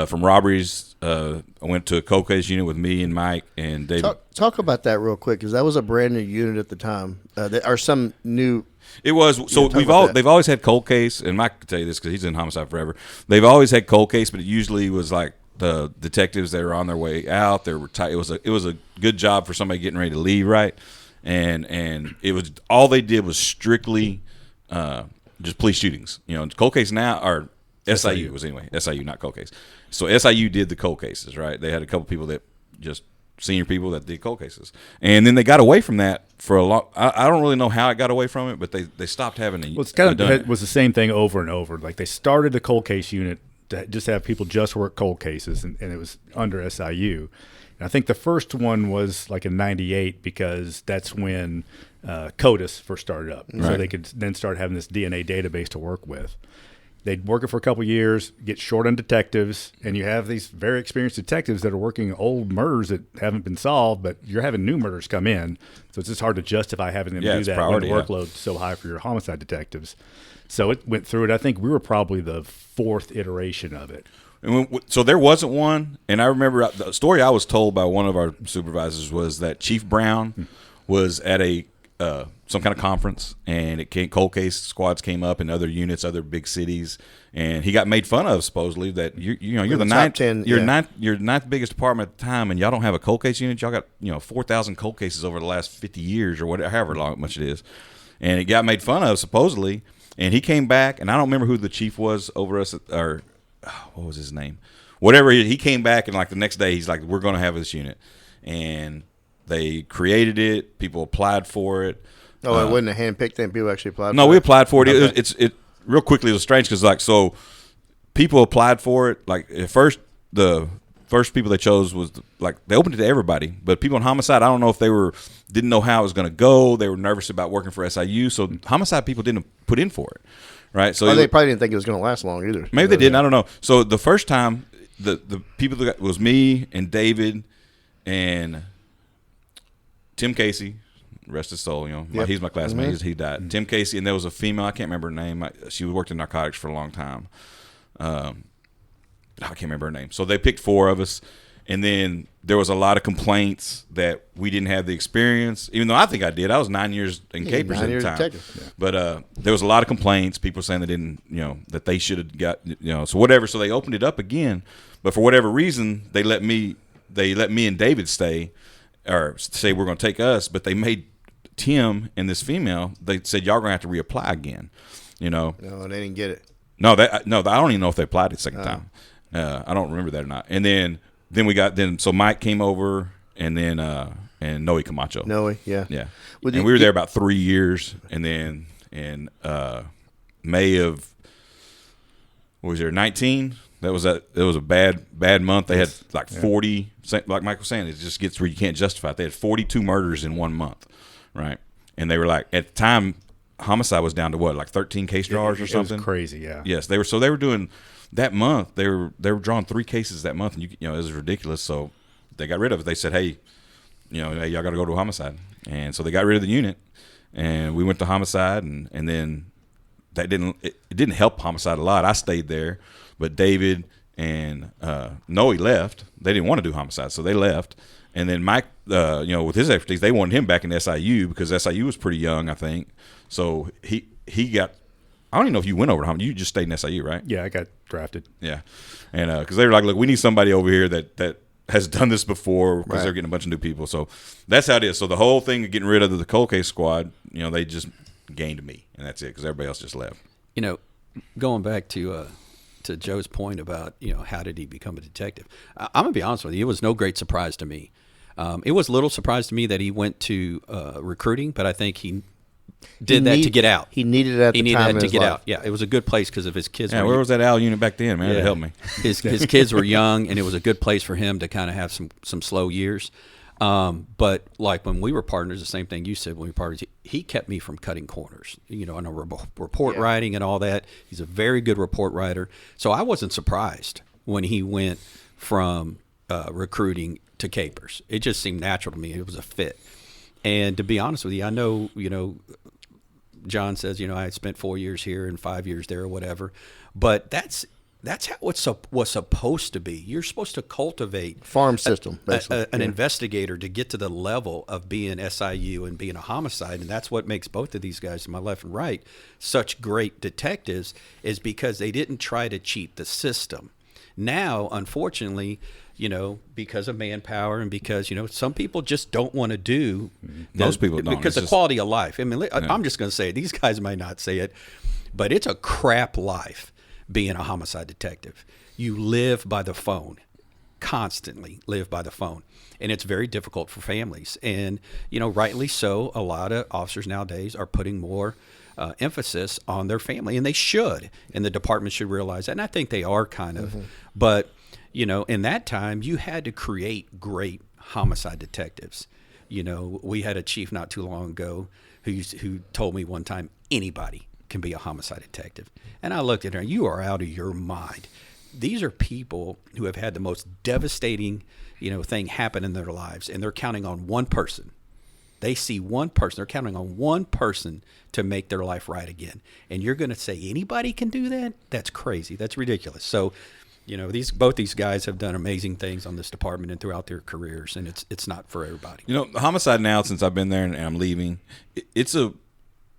from robberies, I went to a cold case unit with me and Mike and David. Talk about that real quick, because that was a brand new unit at the time. There are some new. It was so they've always had cold case, and Mike could tell you this because he's in homicide forever. They've always had cold case, but it usually was like the detectives that were on their way out. They were it was a good job for somebody getting ready to leave, right? And it was all they did was strictly just police shootings. You know, cold case now or SIU was anyway SIU, not cold case. So SIU did the cold cases, right? They had a couple people that just senior people that did cold cases, and then they got away from that for a long. I don't really know how it got away from it, but they stopped having it. Well, it's kind of it was the same thing over and over. Like they started the cold case unit to just have people just work cold cases, and it was under SIU. And I think the first one was like in '98 because that's when CODIS first started up, right. So they could then start having this DNA database to work with. They'd work it for a couple of years, get short on detectives, and you have these very experienced detectives that are working old murders that haven't been solved, but you're having new murders come in. So it's just hard to justify having them do that when the workload's so high for your homicide detectives. So it went through it. I think we were probably the fourth iteration of it. So there wasn't one, and I remember the story I was told by one of our supervisors was that Chief Brown was at a some kind of conference, and cold case squads came up in other units, other big cities, and he got made fun of supposedly that you're the ninth biggest department at the time, and y'all don't have a cold case unit. Y'all got 4,000 cold cases over the last 50 years or whatever, however much it is, and it got made fun of supposedly. And he came back, and I don't remember who the chief was over us, or what was his name? Whatever. He came back, and like the next day, he's like, "We're going to have this unit," and they created it. People applied for it. Oh, it wasn't a handpicked thing. People actually applied. No, for we it? applied for it. Okay. It real quickly. It was strange because so people applied for it. Like at first, the first people they chose was they opened it to everybody, but people in homicide, I don't know if they didn't know how it was going to go. They were nervous about working for SIU, so homicide people didn't put in for it, right? So they probably didn't think it was going to last long either. Maybe they didn't. I don't know. So the first time, the people that was me and David and Tim Casey, rest his soul. He's my classmate. Mm-hmm. He died. Tim Casey, and there was a female. I can't remember her name. She worked in narcotics for a long time. I can't remember her name. So they picked 4 of us, and then there was a lot of complaints that we didn't have the experience, even though I think I did. I was 9 years in capers at the time. Yeah. But there was a lot of complaints, people saying they didn't, that they should have got, so whatever. So they opened it up again, but for whatever reason, they let me and David stay, or say we're going to take us, but they made Tim and this female, they said, y'all going to have to reapply again, No, they didn't get it. No, I don't even know if they applied it the second time. I don't remember that or not. And then so Mike came over, and then and Noe Camacho. Noe, yeah. Yeah. And we were there about 3 years, and then in May of, what was there, 19? It was a bad month. They had 40, like Mike was saying, it just gets where you can't justify it. They had 42 murders in 1 month, right? And they were at the time, homicide was down to what, 13 case drawers or something? It was crazy, yeah. Yes, they were doing that month. They were drawing 3 cases that month, and it was ridiculous. So they got rid of it. They said, hey, hey, y'all got to go to homicide, and so they got rid of the unit, and we went to homicide, and then that didn't help homicide a lot. I stayed there, but David and Noe left. They didn't want to do homicide, so they left. And then Mike, with his expertise, they wanted him back in SIU because SIU was pretty young, I think. So he got. I don't even know if you went over to homicide. You just stayed in SIU, right? Yeah, I got drafted. Yeah, and because they were like, look, we need somebody over here that has done this before because they're getting a bunch of new people. So that's how it is. So the whole thing of getting rid of the cold case squad, they just gained me, and that's it because everybody else just left. Going back to Joe's point about how did he become a detective, I'm gonna be honest with you, it was no great surprise to me. It was a little surprise to me that he went to recruiting, but I think he did that to get out. He needed it at the time. He needed that to get out. Yeah, it was a good place because of his kids. Yeah, where was that Al unit back then, man? It helped me. His kids were young, and it was a good place for him to kind of have some slow years. But when we were partners, the same thing you said when we were partners, he kept me from cutting corners, on a report writing and all that. He's a very good report writer. So I wasn't surprised when he went from recruiting to capers. It just seemed natural to me. It was a fit. And to be honest with you, I know, John says, I spent 4 years here and 5 years there or whatever, but that's how it's was supposed to be. You're supposed to cultivate farm system, basically. an investigator to get to the level of being SIU and being a homicide, and that's what makes both of these guys, to my left and right, such great detectives, is because they didn't try to cheat the system. Now, unfortunately, because of manpower and because, some people just don't want to do. Most people don't. Because the quality of life. I mean, I'm just going to say it. These guys might not say it, but it's a crap life being a homicide detective. You live by the phone, constantly live by the phone. And it's very difficult for families. And, rightly so, a lot of officers nowadays are putting more emphasis on their family, and they should. And the department should realize that. And I think they are kind of. But, in that time, you had to create great homicide detectives. We had a chief not too long ago who told me one time, anybody can be a homicide detective. And I looked at her, you are out of your mind. These are people who have had the most devastating, thing happen in their lives, and they're counting on one person. They see one person. They're counting on one person to make their life right again. And you're going to say anybody can do that? That's crazy. That's ridiculous. So, both these guys have done amazing things on this department and throughout their careers, and it's not for everybody. Homicide now, since I've been there and I'm leaving, it's a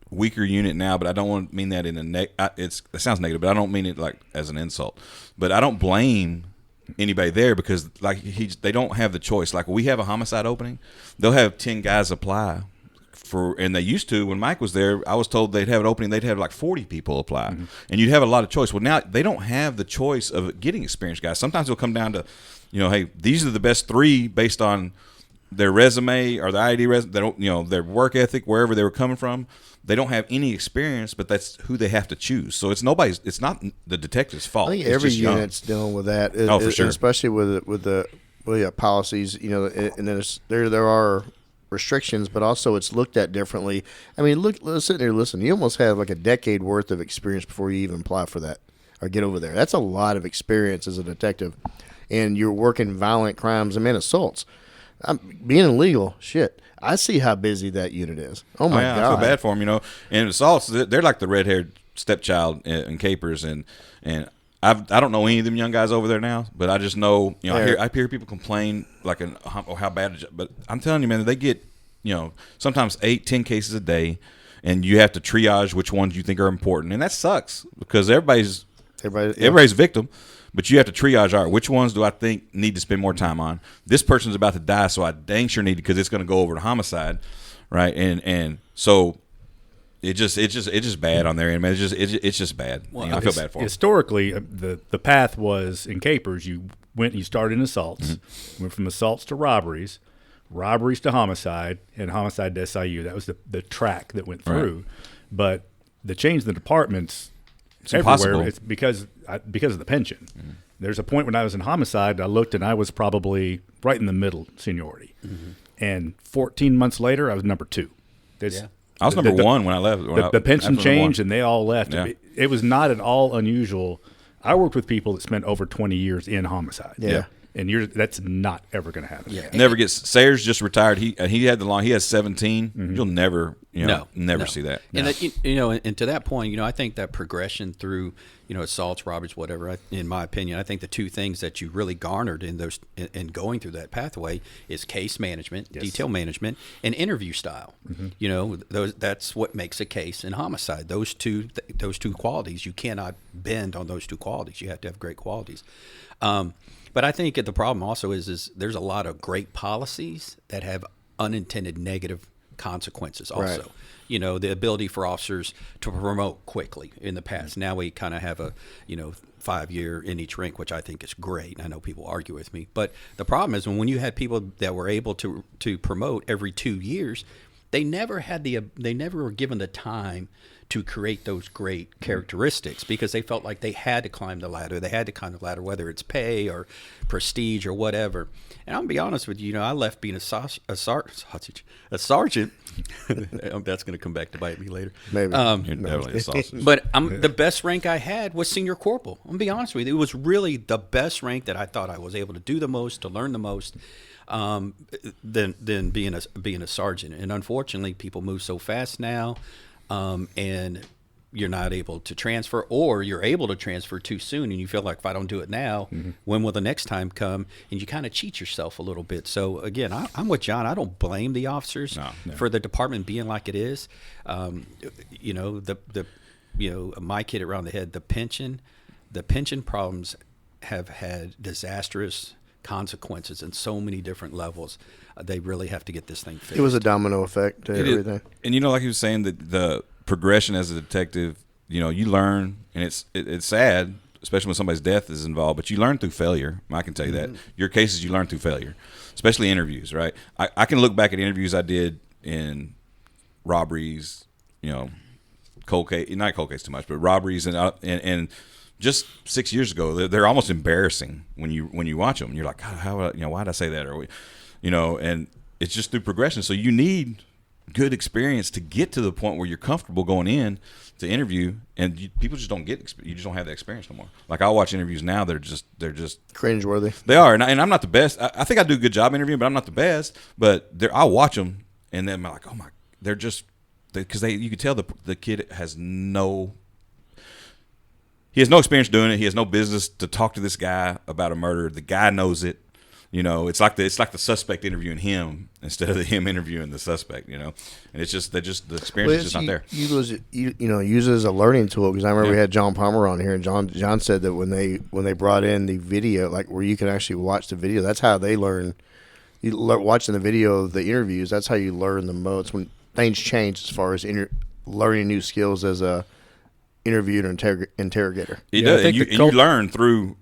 weaker unit now, but I don't want to mean that in a it sounds negative, but I don't mean it like as an insult. But I don't blame anybody there because they don't have the choice. Like we have a homicide opening, they'll have 10 guys apply and they used to. When Mike was there, I was told they'd have an opening, they'd have like 40 people apply, and you'd have a lot of choice. Well, now they don't have the choice of getting experienced guys. Sometimes it'll come down to, hey, these are the best 3 based on their resume or their ID resume. They don't, their work ethic, wherever they were coming from. They don't have any experience, but that's who they have to choose. So it's not the detective's fault. I think it's every just unit's dealing with that. For sure. Especially with the policies, and then there are restrictions, but also it's looked at differently. I mean, sitting there, listen, you almost have like a decade worth of experience before you even apply for that or get over there. That's a lot of experience as a detective, and you're working violent crimes and assaults. Being illegal, shit. I see how busy that unit is. Oh my God! I feel bad for them, And assaults, they're like the red-haired stepchild in capers, and I don't know any of them young guys over there now, but I just know, I hear people complain like how bad. But I'm telling you, man, they get sometimes 8-10 cases a day, and you have to triage which ones you think are important, and that sucks because everybody's a victim. But you have to triage, all right, which ones do I think need to spend more time on? This person's about to die, so I dang sure need to, because it's going to go over to homicide, right? And so it's just bad on their end, man. It's just bad. Well, I feel bad for them. Historically, the path was in capers. You started in assaults, went from assaults to robberies to homicide, and homicide to SIU. That was the track that went through. Right. But the change in the departments. It's impossible. It's because of the pension. There's a point when I was in homicide, I looked and I was probably right in the middle seniority. And 14 months later, I was number 2. I was number 1 when I left. The pension changed and they all left. Yeah. It was not at all unusual. I worked with people that spent over 20 years in homicide. Yeah. And that's not ever going to happen. Yeah. Never gets. Sayers just retired. He has 17. You'll never see that. And and to that point, I think that progression through assaults, robberies, whatever. In my opinion, I think the 2 things that you really garnered in going through that pathway is case management, detail management, and interview style. That's what makes a case in homicide. Those two qualities, you cannot bend on those 2 qualities. You have to have great qualities. But I think the problem also is there's a lot of great policies that have unintended negative consequences also. Right. The ability for officers to promote quickly in the past. Now we kind of have a, 5-year in each rank, which I think is great. I know people argue with me. But the problem is when you had people that were able to promote every 2 years, they never were given the time to create those great characteristics because they felt like they had to climb the ladder. They had to climb the ladder, whether it's pay or prestige or whatever. And I'm going to be honest with you, I left being a sergeant. That's going to come back to bite me later. Maybe. You're definitely a sausage. But the best rank I had was senior corporal. I'm going to be honest with you. It was really the best rank that I thought I was able to do the most, to learn the most. Than being a sergeant. And unfortunately, people move so fast now. and you're not able to transfer, or you're able to transfer too soon, and you feel like, if I don't do it now, when will the next time come? And you kind of cheat yourself a little bit. So again, I'm with John. I don't blame the officers for the department being like it is. You know, Mike hit it around the head. The pension problems have had disastrous consequences in so many different levels. They really have to get this thing fixed. It was a domino effect to everything. And you know, like he was saying, that the progression as a detective, you know, you learn, and it's sad, especially when somebody's death is involved, but you learn through failure. I can tell you that. Your cases, you learn through failure, especially interviews, right? I can look back at interviews I did in robberies, you know, not cold case too much, but robberies, and just 6 years ago, they're almost embarrassing when you watch them. You're like, God, how, you know, why did I say that? Or, you know, and it's just through progression. So you need good experience to get to the point where you're comfortable going in to interview, and people just don't you just don't have that experience no more. Like, I watch interviews now, they're just Cringeworthy. They are, and I'm not the best. I think I do a good job interviewing, but I'm not the best. But I'll watch them, and then I'm like, oh my, they're just, because you can tell the kid has no experience doing it. He has no business to talk to this guy about a murder. The guy knows it. You know, it's like the suspect interviewing him instead of him interviewing the suspect. You know, and it's just the experience is just not there. Use it as a learning tool, because I remember we had John Palmer on here, and John said that when they brought in the video, like where you can actually watch the video, that's how they learn. Watching the video of the interviews, that's how you learn the most. When things change as far as learning new skills as a interviewer and interrogator. It does. And you learn through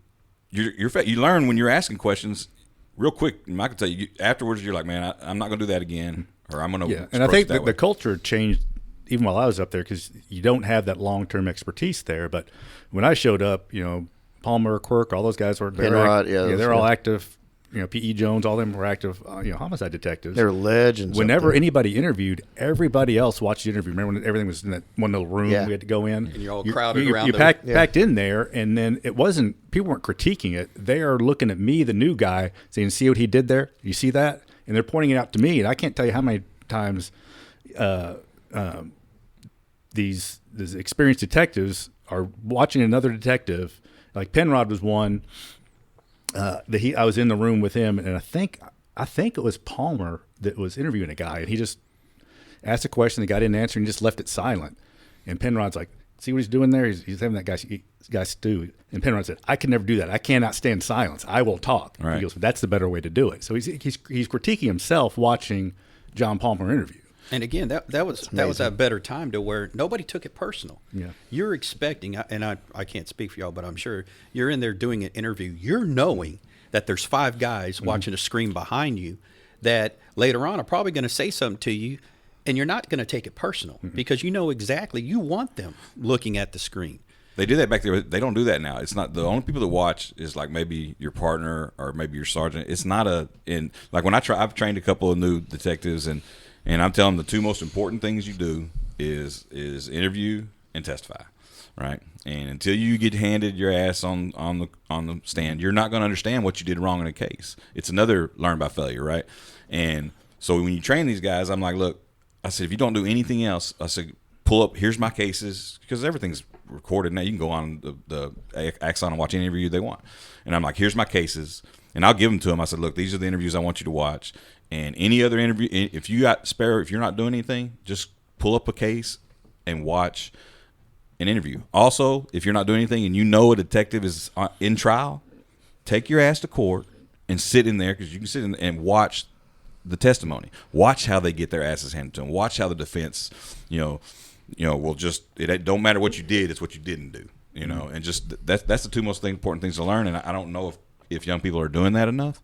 you learn when you're asking questions real quick. I can tell you afterwards, you're like, man, I'm not going to do that again, or I'm going to. Yeah, and I think the culture changed even while I was up there, because you don't have that long-term expertise there. But when I showed up, you know, Palmer, Quirk, all those guys were they're all active. You know, P.E. Jones, all of them were active, homicide detectives. They're legends. Whenever anybody interviewed, everybody else watched the interview. Remember when everything was in that one little room we had to go in? And you're all crowded around. You packed in there, and then people weren't critiquing it. They are looking at me, the new guy, saying, see what he did there? You see that? And they're pointing it out to me, and I can't tell you how many times these experienced detectives are watching another detective. Like Penrod was one. I was in the room with him, and I think it was Palmer that was interviewing a guy, and he just asked a question, the guy didn't answer, and just left it silent. And Penrod's like, see what he's doing there? He's having that guy stew. And Penrod said, I can never do that. I cannot stand silence. I will talk. Right. He goes, that's the better way to do it. So he's critiquing himself watching John Palmer interview. And again, that was that better time to where nobody took it personal. Yeah. You're expecting, and I can't speak for y'all, but I'm sure you're in there doing an interview. You're knowing that there's 5 guys watching a screen behind you that later on are probably going to say something to you, and you're not going to take it personal because you know exactly you want them looking at the screen. They do that back there. They don't do that now. It's not the only people that watch is like maybe your partner or maybe your sergeant. It's not like when I've trained a couple of new detectives, and I'm telling them the 2 most important things you do is interview and testify, right? And until you get handed your ass on the stand, you're not going to understand what you did wrong in a case. It's another learn by failure, right? And so when you train these guys, I'm like, look, I said, if you don't do anything else, I said, pull up, here's my cases, because everything's recorded now. You can go on the Axon and watch any interview they want. And I'm like, here's my cases, and I'll give them to them. I said, look, these are the interviews I want you to watch. And any other interview, if you got spare, if you're not doing anything, just pull up a case and watch an interview. Also, if you're not doing anything and you know a detective is in trial, take your ass to court and sit in there, because you can sit in and watch the testimony. Watch how they get their asses handed to them. Watch how the defense, will just, it don't matter what you did, it's what you didn't do. And just that's the 2 most important things to learn. And I don't know if young people are doing that enough.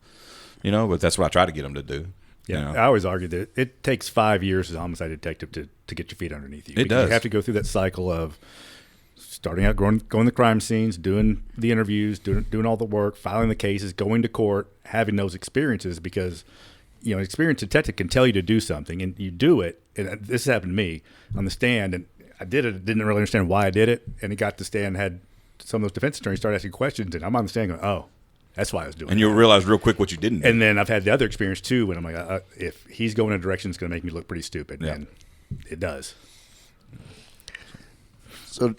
But that's what I try to get them to do. Yeah, I always argue that it takes 5 years as a homicide detective to get your feet underneath you. It does. You have to go through that cycle of starting out, going to the crime scenes, doing the interviews, doing all the work, filing the cases, going to court, having those experiences, because an experienced detective can tell you to do something, and you do it. And this happened to me on the stand, and I did it, didn't really understand why I did it, and it got to the stand, had some of those defense attorneys start asking questions, and I'm on the stand going, oh, that's why I was doing it. And you'll realize real quick what you didn't do. And then I've had the other experience, too, when I'm like, if he's going in a direction, it's going to make me look pretty stupid. Yeah. And it does. So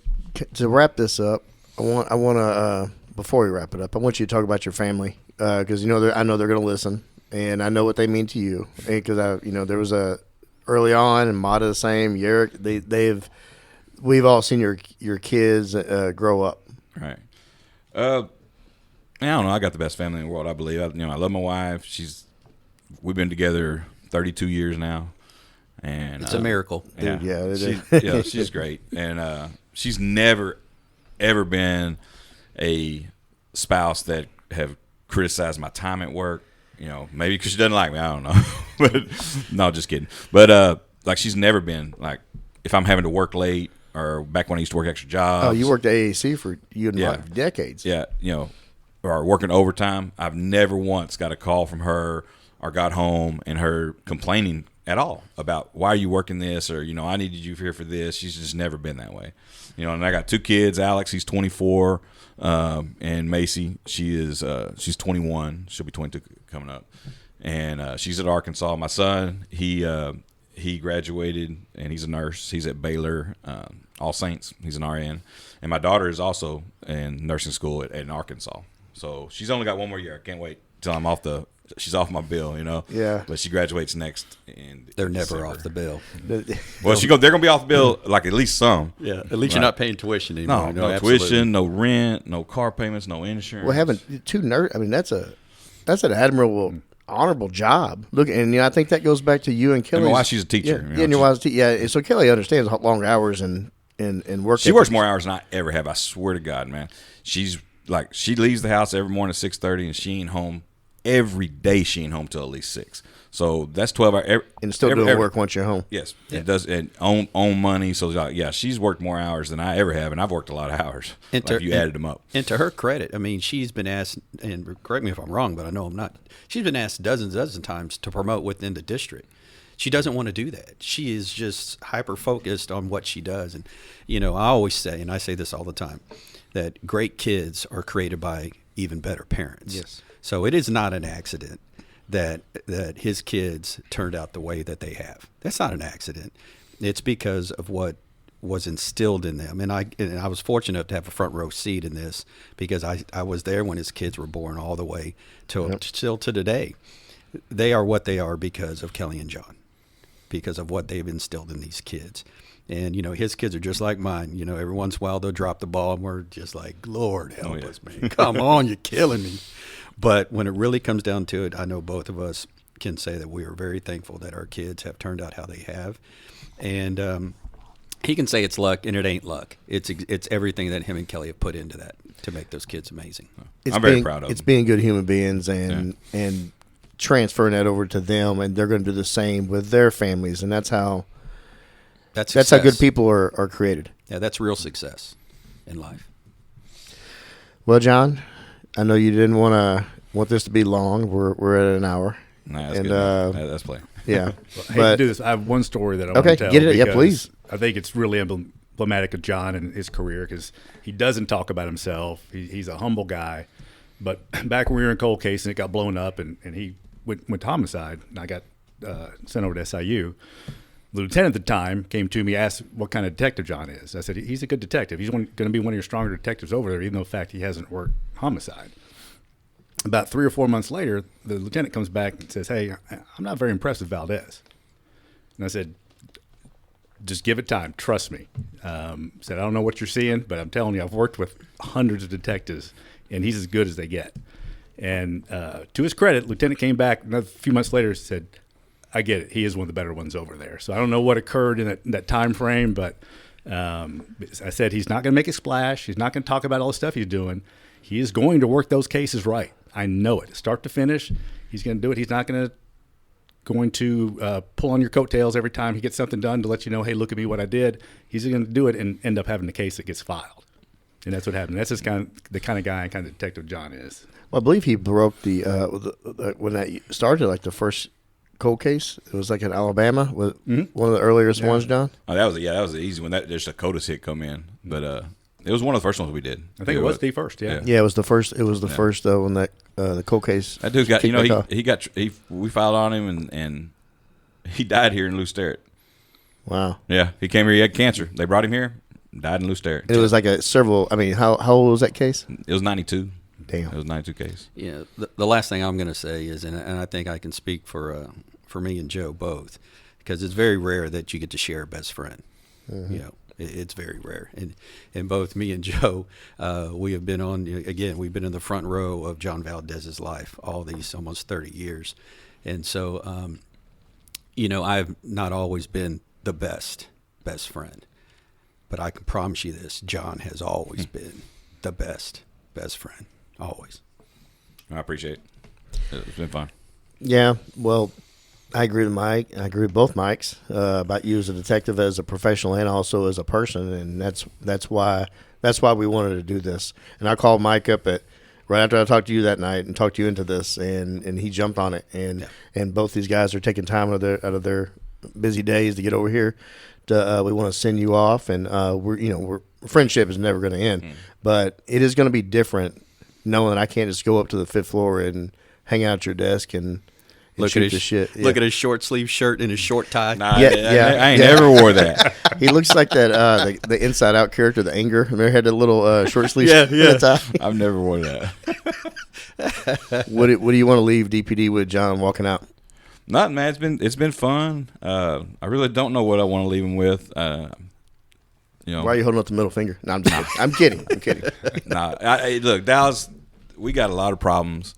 to wrap this up, I want to before we wrap it up, I want you to talk about your family because I know they're going to listen, and I know what they mean to you. Because there was early on, and Mata the same. Yeric, we've all seen your kids grow up. Right. I don't know. I got the best family in the world, I believe. I love my wife. We've been together 32 years now, and It's a miracle. Yeah, Dude, she's great, and she's never ever been a spouse that have criticized my time at work. Maybe because she doesn't like me. I don't know, but no, just kidding. But like she's never been like if I'm having to work late or back when I used to work extra jobs. Oh, you worked at AAC for decades. Yeah, or working overtime. I've never once got a call from her or got home and her complaining at all about why are you working this or I needed you here for this. She's just never been that way. And I got 2 kids. Alex, he's 24, and Macy, she's 21. She'll be 22 coming up, and she's at Arkansas. My son, he graduated and he's a nurse. He's at Baylor, All Saints. He's an RN, and my daughter is also in nursing school at Arkansas. So she's only got one more year. I can't wait till she's off my bill, Yeah. But she graduates next. They're never off the bill. Well, they're gonna be off the bill, like at least some. Yeah, at least you're not paying tuition anymore. No tuition, no rent, no car payments, no insurance. Well, having 2 nurse, that's an admirable, honorable job. Look, and I think that goes back to you and Kelly. And my wife, she's a teacher. Yeah, and your wife's yeah. So Kelly understands long hours and work. She works more hours than I ever have. I swear to God, man. She leaves the house every morning at 6:30, and she ain't home every day. She ain't home till at least 6. So that's 12 hours. And still doing work once you're home. Yes, it does. And own money. So she's worked more hours than I ever have, and I've worked a lot of hours. If you added them up. And to her credit, she's been asked, and correct me if I'm wrong, but I know I'm not. She's been asked dozens of times to promote within the district. She doesn't want to do that. She is just hyper focused on what she does. And I always say, and I say this all the time, that great kids are created by even better parents. Yes. So it is not an accident that his kids turned out the way that they have. That's not an accident. It's because of what was instilled in them. And I was fortunate to have a front row seat in this because I was there when his kids were born all the way till to today. They are what they are because of Kelly and John, because of what they've instilled in these kids. And, his kids are just like mine. Every once in a while they'll drop the ball and we're just like, Lord help us, man. Come on, you're killing me. But when it really comes down to it, I know both of us can say that we are very thankful that our kids have turned out how they have. And he can say it's luck, and it ain't luck. It's everything that him and Kelly have put into that to make those kids amazing. I'm very proud of them. It's being good human beings and transferring that over to them, and they're going to do the same with their families, and that's how good people are created. Yeah, that's real success in life. Well, John, I know you didn't want this to be long. We're at an hour. Nah, that's good. That's plenty. Yeah. I hate to do this. I have one story that I want to tell. Get it. Yeah, please. I think it's really emblematic of John and his career because he doesn't talk about himself. He's a humble guy. But back when we were in cold case and it got blown up and he went to homicide and I got sent over to SIU, the lieutenant at the time came to me, asked what kind of detective John is. I said, he's a good detective. He's going to be one of your stronger detectives over there, even though, in fact, he hasn't worked homicide. About 3 or 4 months later, the lieutenant comes back and says, hey, I'm not very impressed with Valdez. And I said, just give it time. Trust me. Said, I don't know what you're seeing, but I'm telling you, I've worked with hundreds of detectives, and he's as good as they get. And to his credit, lieutenant came back another few months later and said, I get it. He is one of the better ones over there. So I don't know what occurred in that time frame, but I said he's not going to make a splash. He's not going to talk about all the stuff he's doing. He is going to work those cases right. I know it. Start to finish, he's going to do it. He's not going to pull on your coattails every time he gets something done to let you know, hey, look at me, what I did. He's going to do it and end up having the case that gets filed. And that's what happened. That's just the kind of guy and kind of detective John is. Well, I believe he broke the when that started, like the first cold case. It was like in Alabama, one of the earliest ones, John. Oh, that was the easy one. There's a CODIS hit come in, but it was one of the first ones we did. I think it was the first. Yeah, it was the first. It was the first though when that the cold case. That dude's got we filed on him and he died here in Lew Sterrett. Wow. Yeah, he came here. He had cancer. They brought him here. Died in Lew Sterrett. It was like how old was that case? It was 92. Damn. It was 92 case. Yeah, the last thing I'm going to say is, and I think I can speak for me and Joe both, because it's very rare that you get to share a best friend. You know, it's very rare. And both me and Joe, we have been we've been in the front row of John Valdez's life all these almost 30 years. And so, you know, I've not always been the best friend, but I can promise you this: John has always been the best friend, always. I appreciate it. It's been fun. Yeah, well, I agree with Mike. I agree with both Mikes about you as a detective, as a professional, and also as a person, and that's why we wanted to do this. And I called Mike up right after I talked to you that night and talked you into this, and he jumped on it. And both these guys are taking time out of their busy days to get over here. We want to send you off, and friendship is never going to end, but it is going to be different knowing that I can't just go up to the 5th floor and hang out at your desk and Look at his short sleeve shirt and his short tie. Nah, I ain't never wore that. He looks like that the Inside Out character, the Anger. Remember, had the little short sleeve tie. I've never worn that. What do you want to leave DPD with, John, walking out? Nothing, man. It's been fun. I really don't know what I want to leave him with. Why are you holding up the middle finger? No, I'm just kidding. I'm kidding. Look, Dallas, we got a lot of problems.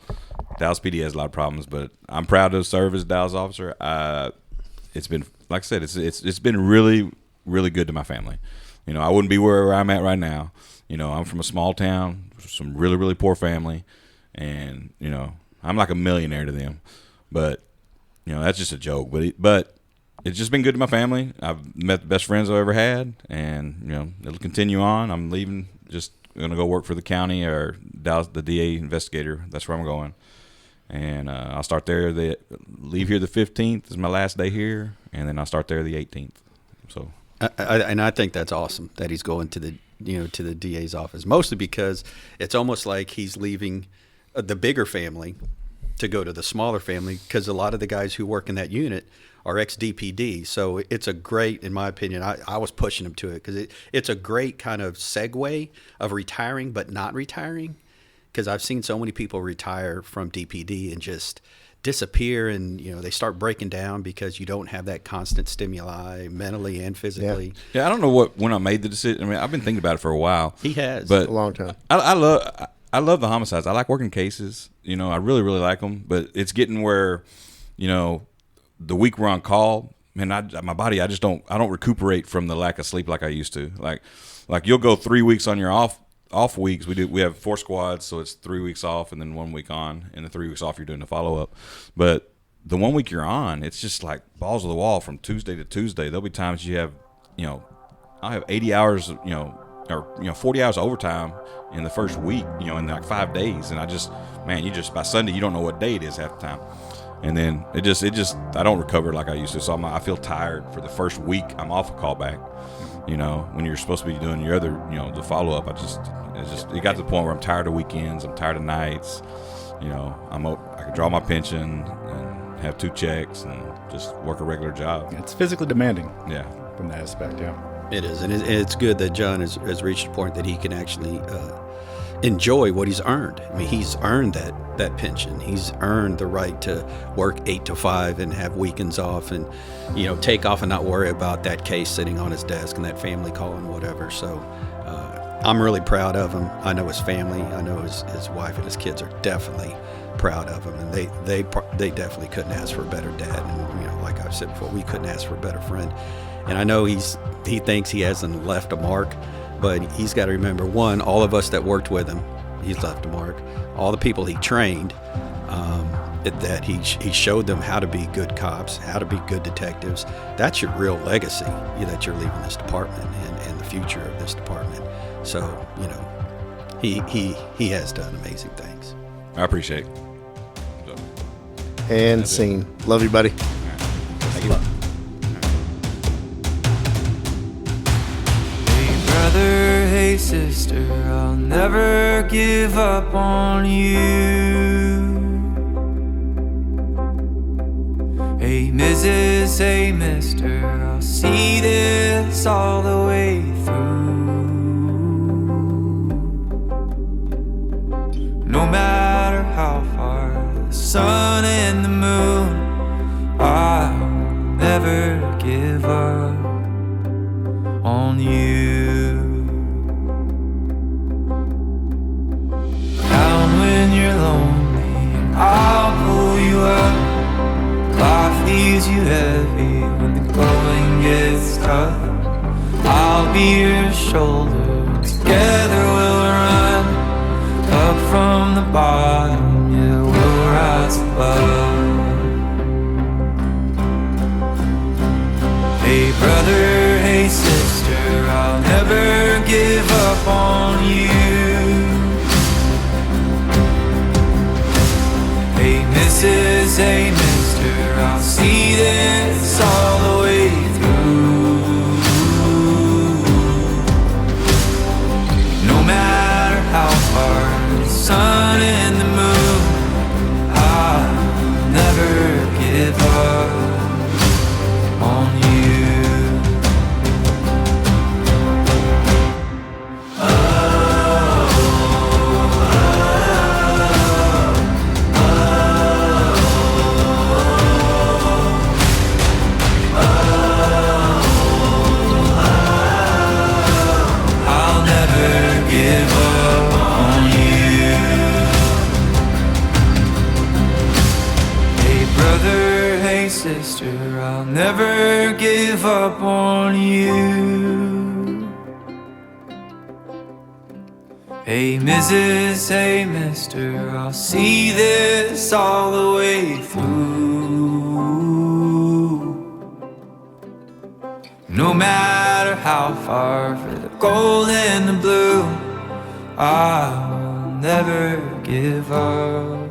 Dallas PD has a lot of problems, but I'm proud to serve as a Dallas officer. It's been, like I said, it's been really, really good to my family. You know, I wouldn't be where I'm at right now. You know, I'm from a small town, some really, really poor family, and you know, I'm like a millionaire to them. But you know, that's just a joke. But it's just been good to my family. I've met the best friends I've ever had, and you know, it'll continue on. I'm leaving, just gonna go work for the county or Dallas, the DA investigator. That's where I'm going. And I'll start there. Leave here the 15th is my last day here, and then I'll start there the 18th. So, I think that's awesome that he's going to the DA's office, mostly because it's almost like he's leaving the bigger family to go to the smaller family, because a lot of the guys who work in that unit are ex-DPD. So it's a great, in my opinion, I was pushing him to it because it's a great kind of segue of retiring but not retiring. Because I've seen so many people retire from DPD and just disappear, and you know, they start breaking down because you don't have that constant stimuli mentally and physically. Yeah, I don't know when I made the decision. I mean, I've been thinking about it for a while. He has, but a long time. I love the homicides. I like working cases. You know, I really, really like them. But it's getting where, you know, the week we're on call, man, my body, I don't recuperate from the lack of sleep like I used to. Like you'll go 3 weeks on your off weeks. We have 4 squads, so it's 3 weeks off and then 1 week on, and the 3 weeks off you're doing the follow-up. But the 1 week you're on, it's just like balls to the wall from Tuesday to Tuesday. There'll be times you have, you know, I have 80 hours, you know, or, you know, 40 hours of overtime in the first week, you know, in like 5 days. And by Sunday, you don't know what day it is half the time. And then it just I don't recover like I used to. So I feel tired for the first week. I'm off a callback, you know, when you're supposed to be doing your other, you know, the follow-up. It got to the point where I'm tired of weekends. I'm tired of nights. You know, I can draw my pension and have 2 checks and just work a regular job. It's physically demanding. Yeah. From that aspect, yeah. It is, and it's good that John has reached a point that he can actually enjoy what he's earned. I mean, he's earned that pension. He's earned the right to work 8 to 5 and have weekends off, and you know, take off and not worry about that case sitting on his desk and that family call and whatever. So I'm really proud of him. I know his family. I know his wife and his kids are definitely proud of him, and they definitely couldn't ask for a better dad. And you know, like I've said before, we couldn't ask for a better friend. And I know he thinks he hasn't left a mark, but he's got to remember, one, all of us that worked with him, he's left a mark. All the people he trained, that he showed them how to be good cops, how to be good detectives. That's your real legacy that you're leaving this department and the future of this department. So, you know, he has done amazing things. I appreciate it. And scene. Love you, buddy. Thank you. Brother, hey sister, I'll never give up on you. Hey Mrs. Mrs., hey, mister, I'll see this all the way through. No matter how far the sun and the moon, I'll never give up on you. Down when you're lonely, I'll pull you up. Life leaves you heavy when the going gets tough. I'll be your shoulder, together we'll run up from the bottom, yeah, we'll rise above. Hey brother, hey sister, I'll never give up on you. Hey Mrs., hey mister, I'll see this all the way through. No matter how far the sun and the moon, I'll never give up on you. Sister, I'll never give up on you. Hey Mrs., hey mister, I'll see this all the way through. No matter how far, for the gold and the blue, I'll never give up.